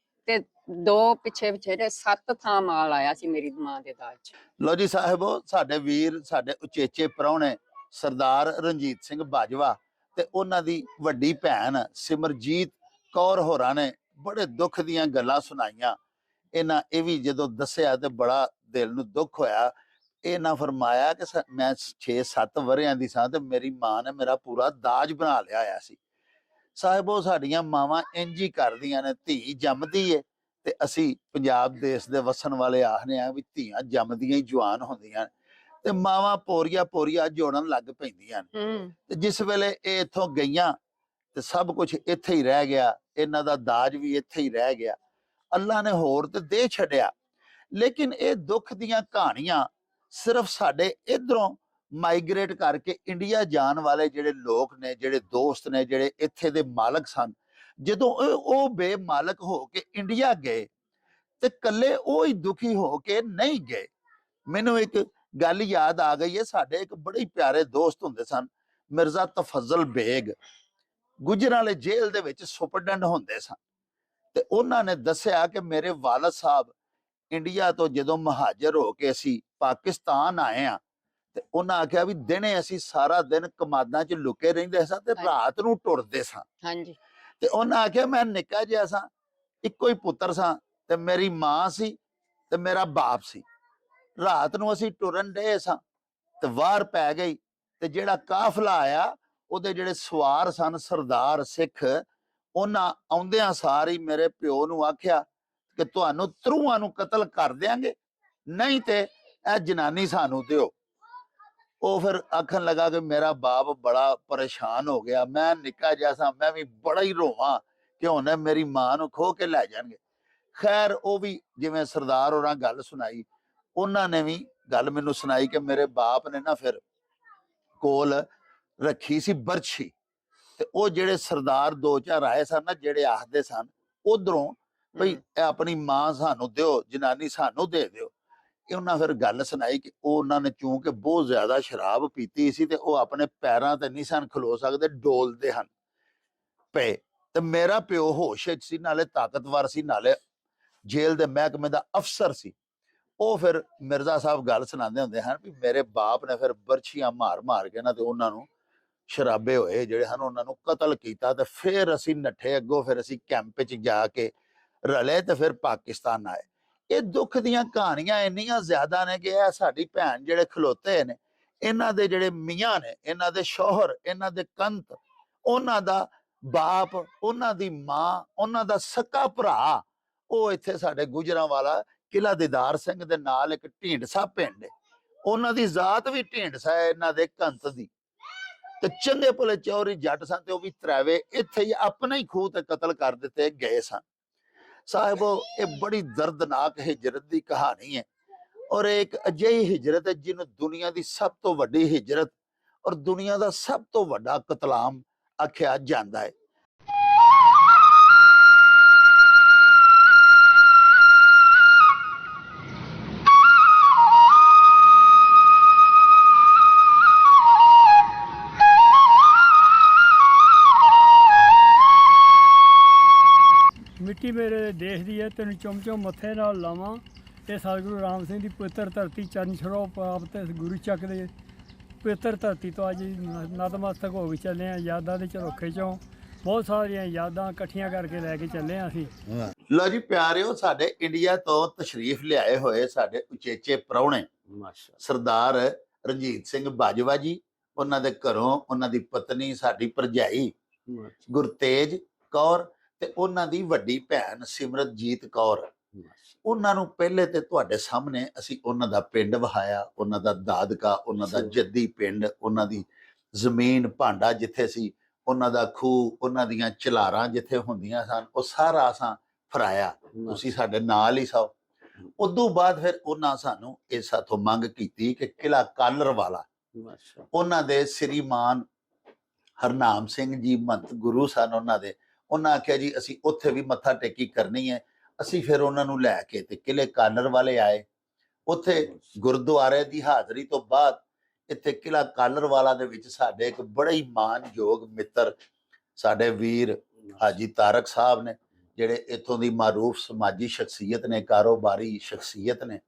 ਤੇ 2 ਪਿੱਛੇ 7 ਥਾਂ ਮਾਲ ਆਇਆ ਸੀ ਮੇਰੀ ਮਾਂ ਦੇ ਦਾਜ 'ਚ। ਲੋ ਜੀ ਸਾਹਿਬੋ, ਸਾਡੇ ਵੀਰ, ਸਾਡੇ ਉਚੇਚੇ ਪ੍ਰਾਹੁਣੇ ਸਰਦਾਰ ਰਣਜੀਤ ਸਿੰਘ ਬਾਜਵਾ ਤੇ ਉਹਨਾਂ ਦੀ ਵੱਡੀ ਭੈਣ ਸਿਮਰਜੀਤ ਕੌਰ ਹੋਰਾਂ ਨੇ ਬੜੇ ਦੁੱਖ ਦੀਆਂ ਗੱਲਾਂ ਸੁਣਾਈਆਂ। ਇਹਨਾਂ ਇਹ ਵੀ ਜਦੋਂ ਦੱਸਿਆ ਤੇ ਬੜਾ ਦਿਲ ਨੂੰ ਦੁੱਖ ਹੋਇਆ। ਇਹਨਾਂ ਫਰਮਾਇਆ ਕਿ ਮੈਂ 6-7 ਵਰ੍ਹਿਆਂ ਦੀ ਸਾਂ ਤੇ ਮੇਰੀ ਮਾਂ ਨੇ ਮੇਰਾ ਪੂਰਾ ਦਾਜ ਬਣਾ ਲਿਆ ਹੋਇਆ ਸੀ। ਸਾਹਿਬੋ, ਸਾਡੀਆਂ ਮਾਵਾਂ ਇੰਝ ਹੀ ਕਰਦੀਆਂ ਨੇ, ਧੀ ਜੰਮਦੀ ਏ ਤੇ ਅਸੀਂ ਪੰਜਾਬ ਦੇਸ਼ ਦੇ ਵਸਣ ਵਾਲੇ ਆਖਦੇ ਆ ਵੀ ਧੀਆਂ ਜੰਮਦੀਆਂ ਹੀ ਜਵਾਨ ਹੁੰਦੀਆਂ ਤੇ ਮਾਵਾਂ ਪੋਰੀਆਂ ਜੋੜਨ ਲੱਗ ਪੈਂਦੀਆਂ ਨੇ। ਤੇ ਜਿਸ ਵੇਲੇ ਇਹ ਇੱਥੋਂ ਗਈਆਂ ਤੇ ਸਭ ਕੁਝ ਇੱਥੇ ਹੀ ਰਹਿ ਗਿਆ, ਇਹਨਾਂ ਦਾ ਦਾਜ ਵੀ ਇੱਥੇ ਹੀ ਰਹਿ ਗਿਆ। ਅੱਲਾ ਨੇ ਹੋਰ ਤੇ ਦੇ ਛੱਡਿਆ, ਲੇਕਿਨ ਇਹ ਦੁੱਖ ਦੀਆਂ ਕਹਾਣੀਆਂ ਸਿਰਫ ਸਾਡੇ ਇਧਰੋਂ ਮਾਈਗ੍ਰੇਟ ਕਰਕੇ ਇੰਡੀਆ ਜਾਣ ਵਾਲੇ ਜਿਹੜੇ ਲੋਕ ਨੇ, ਜਿਹੜੇ ਦੋਸਤ ਨੇ, ਜਿਹੜੇ ਇੱਥੇ ਦੇ ਮਾਲਕ ਸਨ, ਜਦੋਂ ਉਹ ਬੇਮਾਲਕ ਹੋ ਕੇ ਇੰਡੀਆ ਗਏ ਤੇ ਕੱਲੇ ਉਹ ਹੀ ਦੁਖੀ ਹੋ ਕੇ ਨਹੀਂ ਗਏ। ਮੈਨੂੰ ਇੱਕ ਗੱਲ ਯਾਦ ਆ ਗਈ ਹੈ। ਸਾਡੇ ਇੱਕ ਬੜੇ ਪਿਆਰੇ ਦੋਸਤ ਹੁੰਦੇ ਸਨ, ਮਿਰਜ਼ਾ ਤਫਜ਼ਲ ਬੇਗ, ਗੁਜਰਾਂਵਾਲੇ ਜੇਲ੍ਹ ਦੇ ਵਿੱਚ ਸੁਪਰਡੈਂਟ ਹੁੰਦੇ ਸਨ। ਤੇ ਉਹਨਾਂ ਨੇ ਦੱਸਿਆ ਕਿ ਮੇਰੇ ਵਾਲਦ ਸਾਹਿਬ ਇੰਡੀਆ ਤੋਂ ਜਦੋਂ ਮਹਾਜਰ ਹੋ ਕੇ ਅਸੀਂ ਪਾਕਿਸਤਾਨ ਆਏ ਆ, ਤੇ ਉਹਨਾਂ ਆਖਿਆ ਵੀ ਦਿਨੇ ਅਸੀਂ ਸਾਰਾ ਦਿਨ ਕਮਾਦਾਂ 'ਚ ਲੁਕੇ ਰਹਿੰਦੇ ਸਾਂ ਤੇ ਰਾਤ ਨੂੰ ਟੁਰਦੇ ਸਾਂ। ਹਾਂਜੀ ਤੇ ਉਹਨਾਂ ਆਖਿਆ ਮੈਂ ਨਿੱਕਾ ਜਿਹਾ ਸਾਂ, ਇੱਕੋ ਹੀ ਪੁੱਤਰ ਸਾਂ, ਤੇ ਮੇਰੀ ਮਾਂ ਸੀ ਤੇ ਮੇਰਾ ਬਾਪ ਸੀ। ਰਾਤ ਨੂੰ ਅਸੀਂ ਟੁਰਨ ਡਏ ਸਾਂ ਤੇ ਵਾਰ ਪੈ ਗਈ, ਤੇ ਜਿਹੜਾ ਕਾਫਲਾ ਆਇਆ ਉਹਦੇ ਜਿਹੜੇ ਸਵਾਰ ਸਨ ਸਰਦਾਰ ਸਿੱਖ, ਉਹਨਾਂ ਆਉਂਦਿਆਂ ਸਾਰ ਹੀ ਮੇਰੇ ਪਿਓ ਨੂੰ ਆਖਿਆ ਕਿ ਤੁਹਾਨੂੰ ਤਰੂਹਾਂ ਨੂੰ ਕਤਲ ਕਰ ਦਿਆਂਗੇ, ਨਹੀਂ ਤੇ ਇਹ ਜਨਾਨੀ ਸਾਨੂੰ ਦਿਓ। ਉਹ ਫਿਰ ਆਖਣ ਲੱਗਾ ਕਿ ਮੇਰਾ ਬਾਪ ਬੜਾ ਪਰੇਸ਼ਾਨ ਹੋ ਗਿਆ, ਮੈਂ ਨਿੱਕਾ ਜਿਹਾ ਸਾਂ, ਮੈਂ ਵੀ ਬੜਾ ਹੀ ਰੋਵਾਂ ਕਿ ਹੁਣ ਮੇਰੀ ਮਾਂ ਨੂੰ ਖੋ ਕੇ ਲੈ ਜਾਣਗੇ। ਖੈਰ, ਉਹ ਵੀ ਜਿਵੇਂ ਸਰਦਾਰ ਹੋਰਾਂ ਗੱਲ ਸੁਣਾਈ, ਉਹਨਾਂ ਨੇ ਵੀ ਗੱਲ ਮੈਨੂੰ ਸੁਣਾਈ ਕਿ ਮੇਰੇ ਬਾਪ ਨੇ ਨਾ ਫਿਰ ਕੋਲ ਰੱਖੀ ਸੀ ਬਰਛੀ, ਤੇ ਉਹ ਜਿਹੜੇ ਸਰਦਾਰ 2-4 ਆਏ ਸਨ ਨਾ, ਜਿਹੜੇ ਆਖਦੇ ਸਨ ਉਧਰੋਂ ਭਈ ਇਹ ਆਪਣੀ ਮਾਂ ਸਾਨੂੰ ਦਿਓ, ਜਨਾਨੀ ਸਾਨੂੰ ਦੇ ਦਿਓ। ਉਹਨਾਂ ਫਿਰ ਗੱਲ ਸੁਣਾਈ ਕਿ ਉਹਨਾਂ ਨੇ ਚੂੰਕਿ ਬਹੁਤ ਜ਼ਿਆਦਾ ਸ਼ਰਾਬ ਪੀਤੀ ਸੀ ਤੇ ਉਹ ਆਪਣੇ ਪੈਰਾਂ ਤੇ ਨਹੀਂ ਸਨ ਖਲੋ ਸਕਦੇ, ਡੋਲਦੇ ਹਨ ਪਏ। ਤੇ ਮੇਰਾ ਪਿਓ ਹੋਸ਼ ਵਿੱਚ ਸੀ, ਨਾਲੇ ਤਾਕਤਵਰ ਸੀ, ਨਾਲੇ ਜੇਲ੍ਹ ਦੇ ਮਹਿਕਮੇ ਦਾ ਅਫਸਰ ਸੀ। ਉਹ ਫਿਰ ਮਿਰਜ਼ਾ ਸਾਹਿਬ ਗੱਲ ਸੁਣਾਉਂਦੇ ਹੁੰਦੇ ਹਨ ਵੀ ਮੇਰੇ ਬਾਪ ਨੇ ਫਿਰ ਬਰਛੀਆਂ ਮਾਰ ਕੇ ਨਾ ਤੇ ਉਹਨਾਂ ਨੂੰ ਸ਼ਰਾਬੇ ਹੋਏ ਜਿਹੜੇ ਹਨ ਉਹਨਾਂ ਨੂੰ ਕਤਲ ਕੀਤਾ। ਤੇ ਫਿਰ ਅਸੀਂ ਨੱਠੇ ਅੱਗੋਂ, ਫਿਰ ਅਸੀਂ ਕੈਂਪ 'ਚ ਜਾ ਕੇ ਰਲੇ ਤੇ ਫਿਰ ਪਾਕਿਸਤਾਨ ਆਏ। ਇਹ ਦੁੱਖ ਦੀਆਂ ਕਹਾਣੀਆਂ ਇੰਨੀਆਂ ਜ਼ਿਆਦਾ ਨੇ ਕਿ ਇਹ ਸਾਡੀ ਭੈਣ ਜਿਹੜੇ ਖਲੋਤੇ ਨੇ, ਇਹਨਾਂ ਦੇ ਜਿਹੜੇ ਮੀਆਂ ਨੇ, ਇਹਨਾਂ ਦੇ ਸ਼ੌਹਰ, ਇਹਨਾਂ ਦੇ ਕੰਤ, ਉਹਨਾਂ ਦਾ ਬਾਪ, ਉਹਨਾਂ ਦੀ ਮਾਂ, ਉਹਨਾਂ ਦਾ ਸਕਾ ਭਰਾ, ਉਹ ਇੱਥੇ ਸਾਡੇ ਗੁਜਰਾਂਵਾਲਾ ਕਿਲ੍ਹਾ ਦੀਦਾਰ ਸਿੰਘ ਦੇ ਨਾਲ ਇੱਕ ਢੀਂਡਸਾ ਪਿੰਡ ਹੈ, ਉਹਨਾਂ ਦੀ ਜ਼ਾਤ ਵੀ ਢੀਂਡਸਾ ਹੈ ਇਹਨਾਂ ਦੇ ਕੰਤ ਦੀ। ਤੇ ਚੰਗੇ ਭਲੇ ਚੌਰੀ ਜੱਟ ਸਨ ਤੇ ਉਹ ਵੀ ਤਰਾਵੇ ਇੱਥੇ ਹੀ ਆਪਣੇ ਹੀ ਖੂਹ ਤੇ ਕਤਲ ਕਰ ਦਿੱਤੇ ਗਏ ਸਨ। ਸਾਹਿਬੋ, ਇਹ ਬੜੀ ਦਰਦਨਾਕ ਹਿਜਰਤ ਦੀ ਕਹਾਣੀ ਹੈ, ਔਰ ਇੱਕ ਅਜਿਹੀ ਹਿਜਰਤ ਹੈ ਜਿਹਨੂੰ ਦੁਨੀਆ ਦੀ ਸਭ ਤੋਂ ਵੱਡੀ ਹਿਜਰਤ ਔਰ ਦੁਨੀਆ ਦਾ ਸਭ ਤੋਂ ਵੱਡਾ ਕਤਲਾਮ ਆਖਿਆ ਜਾਂਦਾ ਹੈ। ਹੈ ਤੈਨੂੰ ਚੁੰਮ ਚੁੰਮ ਮੱਥੇ ਨਾਲ ਲਾਵਾਂ। ਇਹ ਸਤਿਗੁਰੂ ਰਾਮ ਸਿੰਘ ਦੀ ਪਵਿੱਤਰ ਧਰਤੀ ਚਰਨ ਛੜੋ ਪ੍ਰਾਪਤ ਇਸ ਗੁਰੂ ਚੱਕ ਦੇ ਪਵਿੱਤਰ ਧਰਤੀ ਤੋਂ ਅੱਜ ਨਤਮਸਤਕ ਹੋ ਕੇ ਚੱਲੇ ਹਾਂ। ਯਾਦਾਂ ਦੇ ਝਰੋਖੇ 'ਚੋਂ ਬਹੁਤ ਸਾਰੀਆਂ ਯਾਦਾਂ ਇਕੱਠੀਆਂ ਕਰਕੇ ਲੈ ਕੇ ਚੱਲੇ ਹਾਂ ਅਸੀਂ। ਲਓ ਜੀ ਪਿਆਰਿਓ, ਸਾਡੇ ਇੰਡੀਆ ਤੋਂ ਤਸ਼ਰੀਫ ਲਿਆਏ ਹੋਏ ਸਾਡੇ ਉਚੇਚੇ ਪ੍ਰਾਹੁਣੇ ਸਰਦਾਰ ਰਣਜੀਤ ਸਿੰਘ ਬਾਜਵਾ ਜੀ, ਉਹਨਾਂ ਦੇ ਘਰੋਂ ਉਹਨਾਂ ਦੀ ਪਤਨੀ ਸਾਡੀ ਭਰਜਾਈ ਗੁਰਤੇਜ ਕੌਰ ਤੇ ਉਹਨਾਂ ਦੀ ਵੱਡੀ ਭੈਣ ਸਿਮਰਤਜੀਤ ਕੌਰ। ਉਹਨਾਂ ਨੂੰ ਪਹਿਲੇ ਤੇ ਤੁਹਾਡੇ ਸਾਹਮਣੇ ਅਸੀਂ ਉਹਨਾਂ ਦਾ ਪਿੰਡ ਵਹਾਇਆ, ਉਹਨਾਂ ਦਾ ਦਾਦਕਾ, ਉਹਨਾਂ ਦਾ ਜੱਦੀ ਪਿੰਡ, ਉਹਨਾਂ ਦੀ ਜ਼ਮੀਨ ਭਾਂਡਾ ਜਿੱਥੇ ਸੀ, ਉਹਨਾਂ ਦਾ ਖੂਹ, ਉਹਨਾਂ ਦੀਆਂ ਚਲਾਰਾਂ ਜਿੱਥੇ ਹੁੰਦੀਆਂ ਸਨ, ਉਹ ਸਾਰਾ ਅਸਾਂ ਫਰਾਇਆ। ਤੁਸੀਂ ਸਾਡੇ ਨਾਲ ਹੀ ਸੋ। ਉਦੋਂ ਬਾਅਦ ਫਿਰ ਉਹਨਾਂ ਸਾਨੂੰ ਇਸ ਸਾਥੋਂ ਮੰਗ ਕੀਤੀ ਕਿ ਕਿਲ੍ਹਾ ਕਾਲਰ ਵਾਲਾ, ਉਹਨਾਂ ਦੇ ਸ੍ਰੀਮਾਨ ਹਰਨਾਮ ਸਿੰਘ ਜੀ ਮਹੰਤ ਗੁਰੂ ਸਨ ਉਹਨਾਂ ਦੇ, ਉਹਨਾਂ ਆਖਿਆ ਜੀ ਅਸੀਂ ਉੱਥੇ ਵੀ ਮੱਥਾ ਟੇਕੀ ਕਰਨੀ ਹੈ। ਅਸੀਂ ਫਿਰ ਉਹਨਾਂ ਨੂੰ ਲੈ ਕੇ ਤੇ ਕਿਲ੍ਹੇ ਕਾਲਰ ਵਾਲੇ ਆਏ। ਉੱਥੇ ਗੁਰਦੁਆਰੇ ਦੀ ਹਾਜ਼ਰੀ ਤੋਂ ਬਾਅਦ ਇੱਥੇ ਕਿਲ੍ਹਾ ਕਾਲਰ ਵਾਲਾ ਦੇ ਵਿੱਚ ਸਾਡੇ ਇੱਕ ਬੜਾ ਹੀ ਮਾਨਯੋਗ ਮਿੱਤਰ ਸਾਡੇ ਵੀਰ ਹਾਜੀ ਤਾਰਕ ਸਾਹਿਬ ਨੇ, ਜਿਹੜੇ ਇੱਥੋਂ ਦੀ ਮਾਰੂਫ ਸਮਾਜੀ ਸ਼ਖਸੀਅਤ ਨੇ, ਕਾਰੋਬਾਰੀ ਸ਼ਖਸੀਅਤ ਨੇ।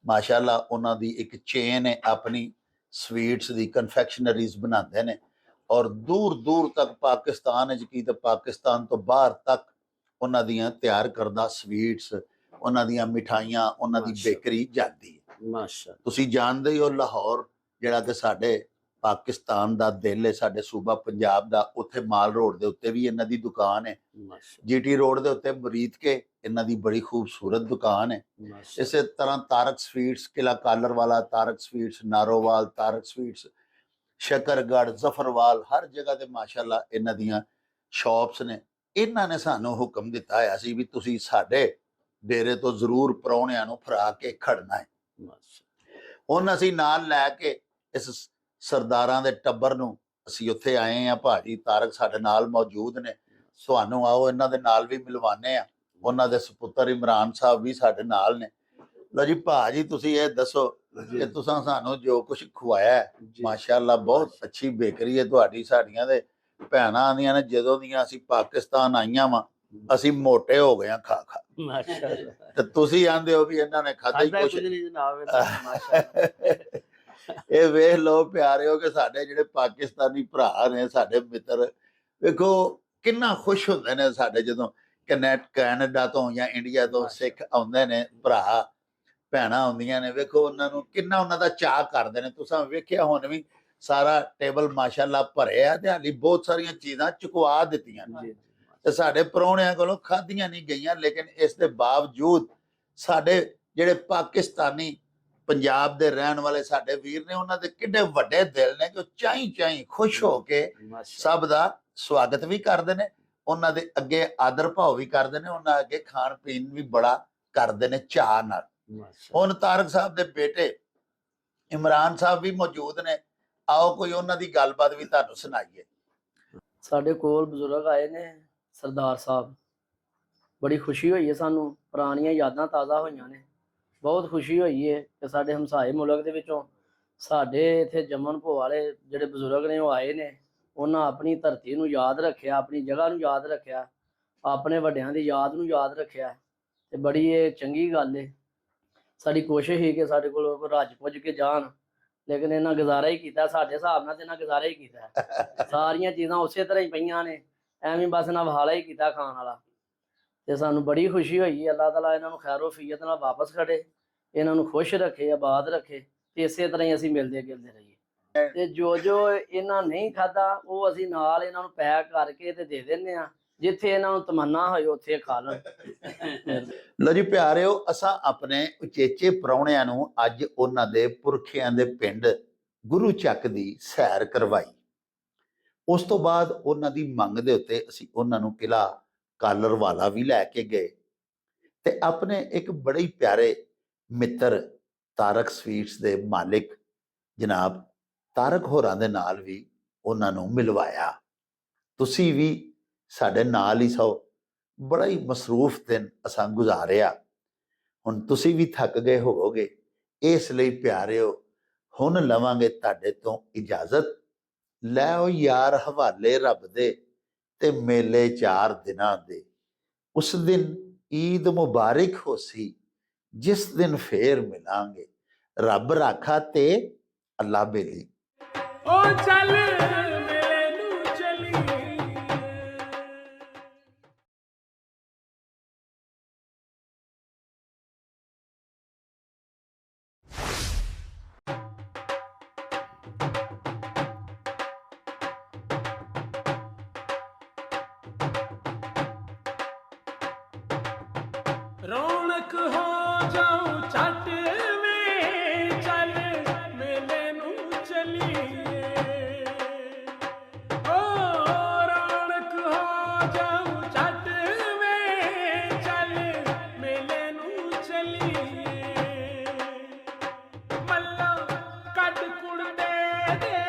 ਮਾਸ਼ਾਅੱਲਾ ਉਹਨਾਂ ਦੀ ਇੱਕ ਚੇਨ ਹੈ ਆਪਣੀ, ਸਵੀਟਸ ਦੀ ਕਨਫੈਕਸ਼ਨਰੀਜ਼ ਬਣਾਉਂਦੇ ਨੇ ਔਰ ਦੂਰ ਦੂਰ ਤੱਕ ਪਾਕਿਸਤਾਨ ਵਿੱਚ ਕੀ ਤੇ ਪਾਕਿਸਤਾਨ ਤੋਂ ਬਾਹਰ ਤੱਕ ਉਹਨਾਂ ਦੀਆਂ ਤਿਆਰ ਕਰਦਾ ਸਵੀਟਸ, ਉਹਨਾਂ ਦੀਆਂ ਮਿਠਾਈਆਂ, ਉਹਨਾਂ ਦੀ ਬੇਕਰੀ ਜਾਂਦੀ ਹੈ। ਤੁਸੀਂ ਜਾਣਦੇ ਹੀ ਹੋ ਲਾਹੌਰ ਜਿਹੜਾ ਕਿ ਸਾਡੇ ਪਾਕਿਸਤਾਨ ਦਾ ਦਿਲ ਹੈ, ਸਾਡੇ ਸੂਬਾ ਪੰਜਾਬ ਦਾ, ਉੱਥੇ ਮਾਲ ਰੋਡ ਦੇ ਉੱਤੇ ਵੀ ਇਹਨਾਂ ਦੀ ਦੁਕਾਨ ਹੈ। ਜੀਟੀ ਰੋਡ ਦੇ ਉੱਤੇ ਮੁਰੀਦ ਕੇ ਇਹਨਾਂ ਦੀ ਬੜੀ ਖੂਬਸੂਰਤ ਦੁਕਾਨ ਹੈ। ਇਸੇ ਤਰ੍ਹਾਂ ਤਾਰਕ ਸਵੀਟਸ, ਕਿਲ੍ਹਾ ਕਾਲਰ ਵਾਲਾ ਤਾਰਕ ਸਵੀਟਸ, ਨਾਰੋਵਾਲ ਤਾਰਕ ਸਵੀਟਸ, ਸ਼ਕਰਗੜ੍ਹ, ਜ਼ਫਰਵਾਲ, ਹਰ ਜਗ੍ਹਾ ਤੇ ਮਾਸ਼ਾਅੱਲਾ ਇਹਨਾਂ ਦੀਆਂ ਸ਼ਾਪਸ ਨੇ। ਇਹਨਾਂ ਨੇ ਸਾਨੂੰ ਹੁਕਮ ਦਿੱਤਾ ਹੋਇਆ ਸੀ ਵੀ ਤੁਸੀਂ ਸਾਡੇ ਡੇਰੇ ਤੋਂ ਜ਼ਰੂਰ ਪ੍ਰਾਹੁਣਿਆਂ ਨੂੰ ਫਰਾ ਕੇ ਖੜਨਾ ਹੈ। ਹੁਣ ਅਸੀਂ ਨਾਲ ਲੈ ਕੇ ਇਸ ਸਰਦਾਰਾਂ ਦੇ ਟੱਬਰ ਨੂੰ ਅਸੀਂ ਉੱਥੇ ਆਏ ਆ। ਭਾਜੀ ਤਾਰਕ ਸਾਡੇ ਨਾਲ ਮੌਜੂਦ ਨੇ, ਤੁਹਾਨੂੰ ਆਓ ਇਹਨਾਂ ਦੇ ਨਾਲ ਵੀ ਮਿਲਵਾਨੇ ਆ। ਉਹਨਾਂ ਦੇ ਸੁਪੁੱਤਰ ਇਮਰਾਨ ਸਾਹਿਬ ਵੀ ਸਾਡੇ ਨਾਲ ਨੇ। ਲਓ ਜੀ ਭਾਜੀ, ਤੁਸੀਂ ਇਹ ਦੱਸੋ ਕਿ ਤੁਸੀਂ ਸਾਨੂੰ ਜੋ ਕੁਝ ਖਵਾਇਆ, ਮਾਸ਼ਾਅੱਲਾ ਬਹੁਤ ਅੱਛੀ ਬੇਕਰੀ ਹੈ ਤੁਹਾਡੀ। ਸਾਡੀਆਂ ਦੇ ਭੈਣਾਂ ਆਂਦੀਆਂ ਨੇ ਜਦੋਂ ਦੀਆਂ ਅਸੀਂ ਪਾਕਿਸਤਾਨ ਆਈਆਂ ਵਾ ਅਸੀਂ ਮੋਟੇ ਹੋ ਗਏ ਆ ਖਾ ਖਾ। ਤੇ ਤੁਸੀਂ ਆਂਦੇ ਹੋ ਵੀ ਇਹਨਾਂ ਨੇ ਖਾਧਾ ਹੀ ਕੁਛ ਨਹੀਂ। ਇਹ ਵੇਖ ਲਓ ਪਿਆਰਿਓ ਕਿ ਸਾਡੇ ਜਿਹੜੇ ਪਾਕਿਸਤਾਨੀ ਭਰਾ ਨੇ, ਸਾਡੇ ਮਿੱਤਰ, ਵੇਖੋ ਕਿੰਨਾ ਖੁਸ਼ ਹੁੰਦੇ ਨੇ ਸਾਡੇ ਜਦੋਂ ਕੈਨੇਡਾ ਤੋਂ ਜਾਂ ਇੰਡੀਆ ਤੋਂ ਸਿੱਖ ਆਉਂਦੇ ਨੇ, ਭਰਾ ਭੈਣਾਂ ਆਉਂਦੀਆਂ ਨੇ। ਵੇਖੋ ਉਹਨਾਂ ਨੂੰ ਕਿੰਨਾ ਉਹਨਾਂ ਦਾ ਚਾਅ ਕਰਦੇ ਨੇ। ਤੁਸੀਂ ਵੇਖਿਆ ਹੁਣ ਵੀ ਸਾਰਾ ਟੇਬਲ ਮਾਸ਼ਾਅੱਲਾ ਭਰਿਆ ਤੇ ਹਾਲੀ ਬਹੁਤ ਸਾਰੀਆਂ ਚੀਜ਼ਾਂ ਚੁਕਵਾ ਦਿੱਤੀਆਂ ਤੇ ਸਾਡੇ ਪ੍ਰਾਹੁਣਿਆਂ ਕੋਲੋਂ ਖਾਧੀਆਂ ਨਹੀਂ ਗਈਆਂ। ਲੇਕਿਨ ਇਸ ਦੇ ਬਾਵਜੂਦ ਸਾਡੇ ਜਿਹੜੇ ਪਾਕਿਸਤਾਨੀ ਪੰਜਾਬ ਦੇ ਰਹਿਣ ਵਾਲੇ ਸਾਡੇ ਵੀਰ ਨੇ, ਉਹਨਾਂ ਦੇ ਕਿੰਨੇ ਵੱਡੇ ਦਿਲ ਨੇ ਕਿ ਉਹ ਚਾਈ ਖੁਸ਼ ਹੋ ਕੇ ਸਭ ਦਾ ਸਵਾਗਤ ਵੀ ਕਰਦੇ ਨੇ, ਉਹਨਾਂ ਦੇ ਅੱਗੇ ਆਦਰ ਭਾਵ ਵੀ ਕਰਦੇ ਨੇ, ਉਹਨਾਂ ਅੱਗੇ ਖਾਣ ਪੀਣ ਵੀ ਬੜਾ ਕਰਦੇ ਨੇ ਚਾਅ ਨਾਲ। ਹੁਣ ਤਾਰਕ ਸਾਹਿਬ ਦੇ ਬੇਟੇ ਇਮਰਾਨ ਸਾਹਿਬ ਵੀ ਮੌਜੂਦ ਨੇ, ਆਓ ਕੋਈ ਉਹਨਾਂ ਦੀ ਗੱਲਬਾਤ ਵੀ ਤੁਹਾਨੂੰ ਸੁਣਾਈਏ। ਸਾਡੇ ਕੋਲ ਬਜ਼ੁਰਗ ਆਏ ਨੇ ਸਰਦਾਰ ਸਾਹਿਬ, ਬੜੀ ਖੁਸ਼ੀ ਹੋਈ ਹੈ ਸਾਨੂੰ, ਪੁਰਾਣੀਆਂ ਯਾਦਾਂ ਤਾਜ਼ਾ ਹੋਈਆਂ ਨੇ। ਬਹੁਤ ਖੁਸ਼ੀ ਹੋਈ ਹੈ ਕਿ ਸਾਡੇ ਹਮਸਾਏ ਮੁਲਕ ਦੇ ਵਿੱਚੋਂ ਸਾਡੇ ਇੱਥੇ ਜੰਮਣ ਭੋ ਵਾਲੇ ਜਿਹੜੇ ਬਜ਼ੁਰਗ ਨੇ ਉਹ ਆਏ ਨੇ। ਉਹਨਾਂ ਆਪਣੀ ਧਰਤੀ ਨੂੰ ਯਾਦ ਰੱਖਿਆ, ਆਪਣੀ ਜਗ੍ਹਾ ਨੂੰ ਯਾਦ ਰੱਖਿਆ, ਆਪਣੇ ਵੱਡਿਆਂ ਦੀ ਯਾਦ ਨੂੰ ਯਾਦ ਰੱਖਿਆ ਤੇ ਬੜੀ ਇਹ ਚੰਗੀ ਗੱਲ ਹੈ। ਸਾਡੀ ਕੋਸ਼ਿਸ਼ ਹੀ ਕਿ ਸਾਡੇ ਕੋਲ ਰੱਜ ਪੁੱਜ ਕੇ ਜਾਣ, ਲੇਕਿਨ ਇਹਨਾਂ ਗੁਜ਼ਾਰਾ ਹੀ ਕੀਤਾ ਸਾਡੇ ਹਿਸਾਬ ਨਾਲ, ਤੇ ਇਹਨਾਂ ਗੁਜ਼ਾਰਾ ਹੀ ਕੀਤਾ। ਸਾਰੀਆਂ ਚੀਜ਼ਾਂ ਉਸੇ ਤਰ੍ਹਾਂ ਹੀ ਪਈਆਂ ਨੇ, ਐਵੇਂ ਬਸ ਇਹਨਾਂ ਵਹਾਲਾ ਹੀ ਕੀਤਾ ਖਾਣ ਵਾਲਾ। ਤੇ ਸਾਨੂੰ ਬੜੀ ਖੁਸ਼ੀ ਹੋਈ। ਅੱਲਾਹ ਤਾਲਾ ਇਹਨਾਂ ਨੂੰ ਖੈਰੋ ਫੀਅਤ ਨਾਲ ਵਾਪਸ ਖੜੇ, ਇਹਨਾਂ ਨੂੰ ਖੁਸ਼ ਰੱਖੇ, ਆਬਾਦ ਰੱਖੇ ਤੇ ਇਸੇ ਤਰ੍ਹਾਂ ਹੀ ਅਸੀਂ ਮਿਲਦੇ ਗਿਲਦੇ ਰਹੀਏ। ਤੇ ਜੋ ਇਹਨਾਂ ਨਹੀਂ ਖਾਧਾ ਉਹ ਅਸੀਂ ਨਾਲ ਇਹਨਾਂ ਨੂੰ ਪੈਕ ਕਰਕੇ ਤੇ ਦੇ ਦਿੰਦੇ ਆ, ਜਿੱਥੇ ਇਹਨਾਂ ਨੂੰ ਤਮੰਨਾ ਹੋਏ ਉੱਥੇ ਖਾ ਲੈਣ। ਲਓ ਜੀ ਪਿਆਰਿਓ, ਅਸਾਂ ਆਪਣੇ ਉਚੇਚੇ ਪ੍ਰਾਹੁਣਿਆਂ ਨੂੰ ਅੱਜ ਉਹਨਾਂ ਦੇ ਪੁਰਖਿਆਂ ਦੇ ਪਿੰਡ ਗੁਰੂ ਚੱਕ ਦੀ ਸੈਰ ਕਰਵਾਈ। ਉਸ ਤੋਂ ਬਾਅਦ ਉਹਨਾਂ ਦੀ ਮੰਗ ਦੇ ਉੱਤੇ ਅਸੀਂ ਉਹਨਾਂ ਨੂੰ ਕਿਲ੍ਹਾ ਕਾਲਰ ਵਾਲਾ ਵੀ ਲੈ ਕੇ ਗਏ ਤੇ ਆਪਣੇ ਇੱਕ ਬੜੇ ਹੀ ਪਿਆਰੇ ਮਿੱਤਰ ਤਾਰਕ ਸਵੀਟਸ ਦੇ ਮਾਲਿਕ ਜਨਾਬ ਤਾਰਕ ਹੋਰਾਂ ਦੇ ਨਾਲ ਵੀ ਉਹਨਾਂ ਨੂੰ ਮਿਲਵਾਇਆ। ਤੁਸੀਂ ਵੀ ਸਾਡੇ ਨਾਲ ਹੀ ਸੋ। ਬੜਾ ਹੀ ਮਸਰੂਫ ਦਿਨ ਅਸਾਂ ਗੁਜ਼ਾਰਿਆ। ਹੁਣ ਤੁਸੀਂ ਵੀ ਥੱਕ ਗਏ ਹੋਵੋਗੇ, ਇਸ ਲਈ ਪਿਆਰਿਓ ਹੁਣ ਲਵਾਂਗੇ ਤੁਹਾਡੇ ਤੋਂ ਇਜਾਜ਼ਤ। ਲੈ ਆਓ ਯਾਰ ਹਵਾਲੇ ਰੱਬ ਦੇ ਤੇ ਮੇਲੇ 4 ਦਿਨਾਂ ਦੇ। ਉਸ ਦਿਨ ਈਦ ਮੁਬਾਰਕ ਹੋਸੀ, ਜਿਸ ਦਿਨ ਫੇਰ ਮਿਲਾਂਗੇ। ਰੱਬ ਰਾਖਾ ਤੇ ਅੱਲਾ ਬੇਲੀ। ਓ ਚੱਲ ਮੇਲੇ ਨੂੰ ਚਲੀਏ। ਰੌਣਕ ਹੋ ਜਾਊ ਛੱਟ ਵੇ, ਚੱਲ ਮੇਲੇ ਨੂੰ ਚਲੀਏ। ਓ ਰੌਣਕ ਹੋ ਜਾਊ ਛੱਟ ਵੇ, ਚੱਲ ਮੇਲੇ ਨੂੰ ਚਲੀਏ। ਮੱਲਾ ਕੱਢ ਕੁੜਦੇ ਦੇ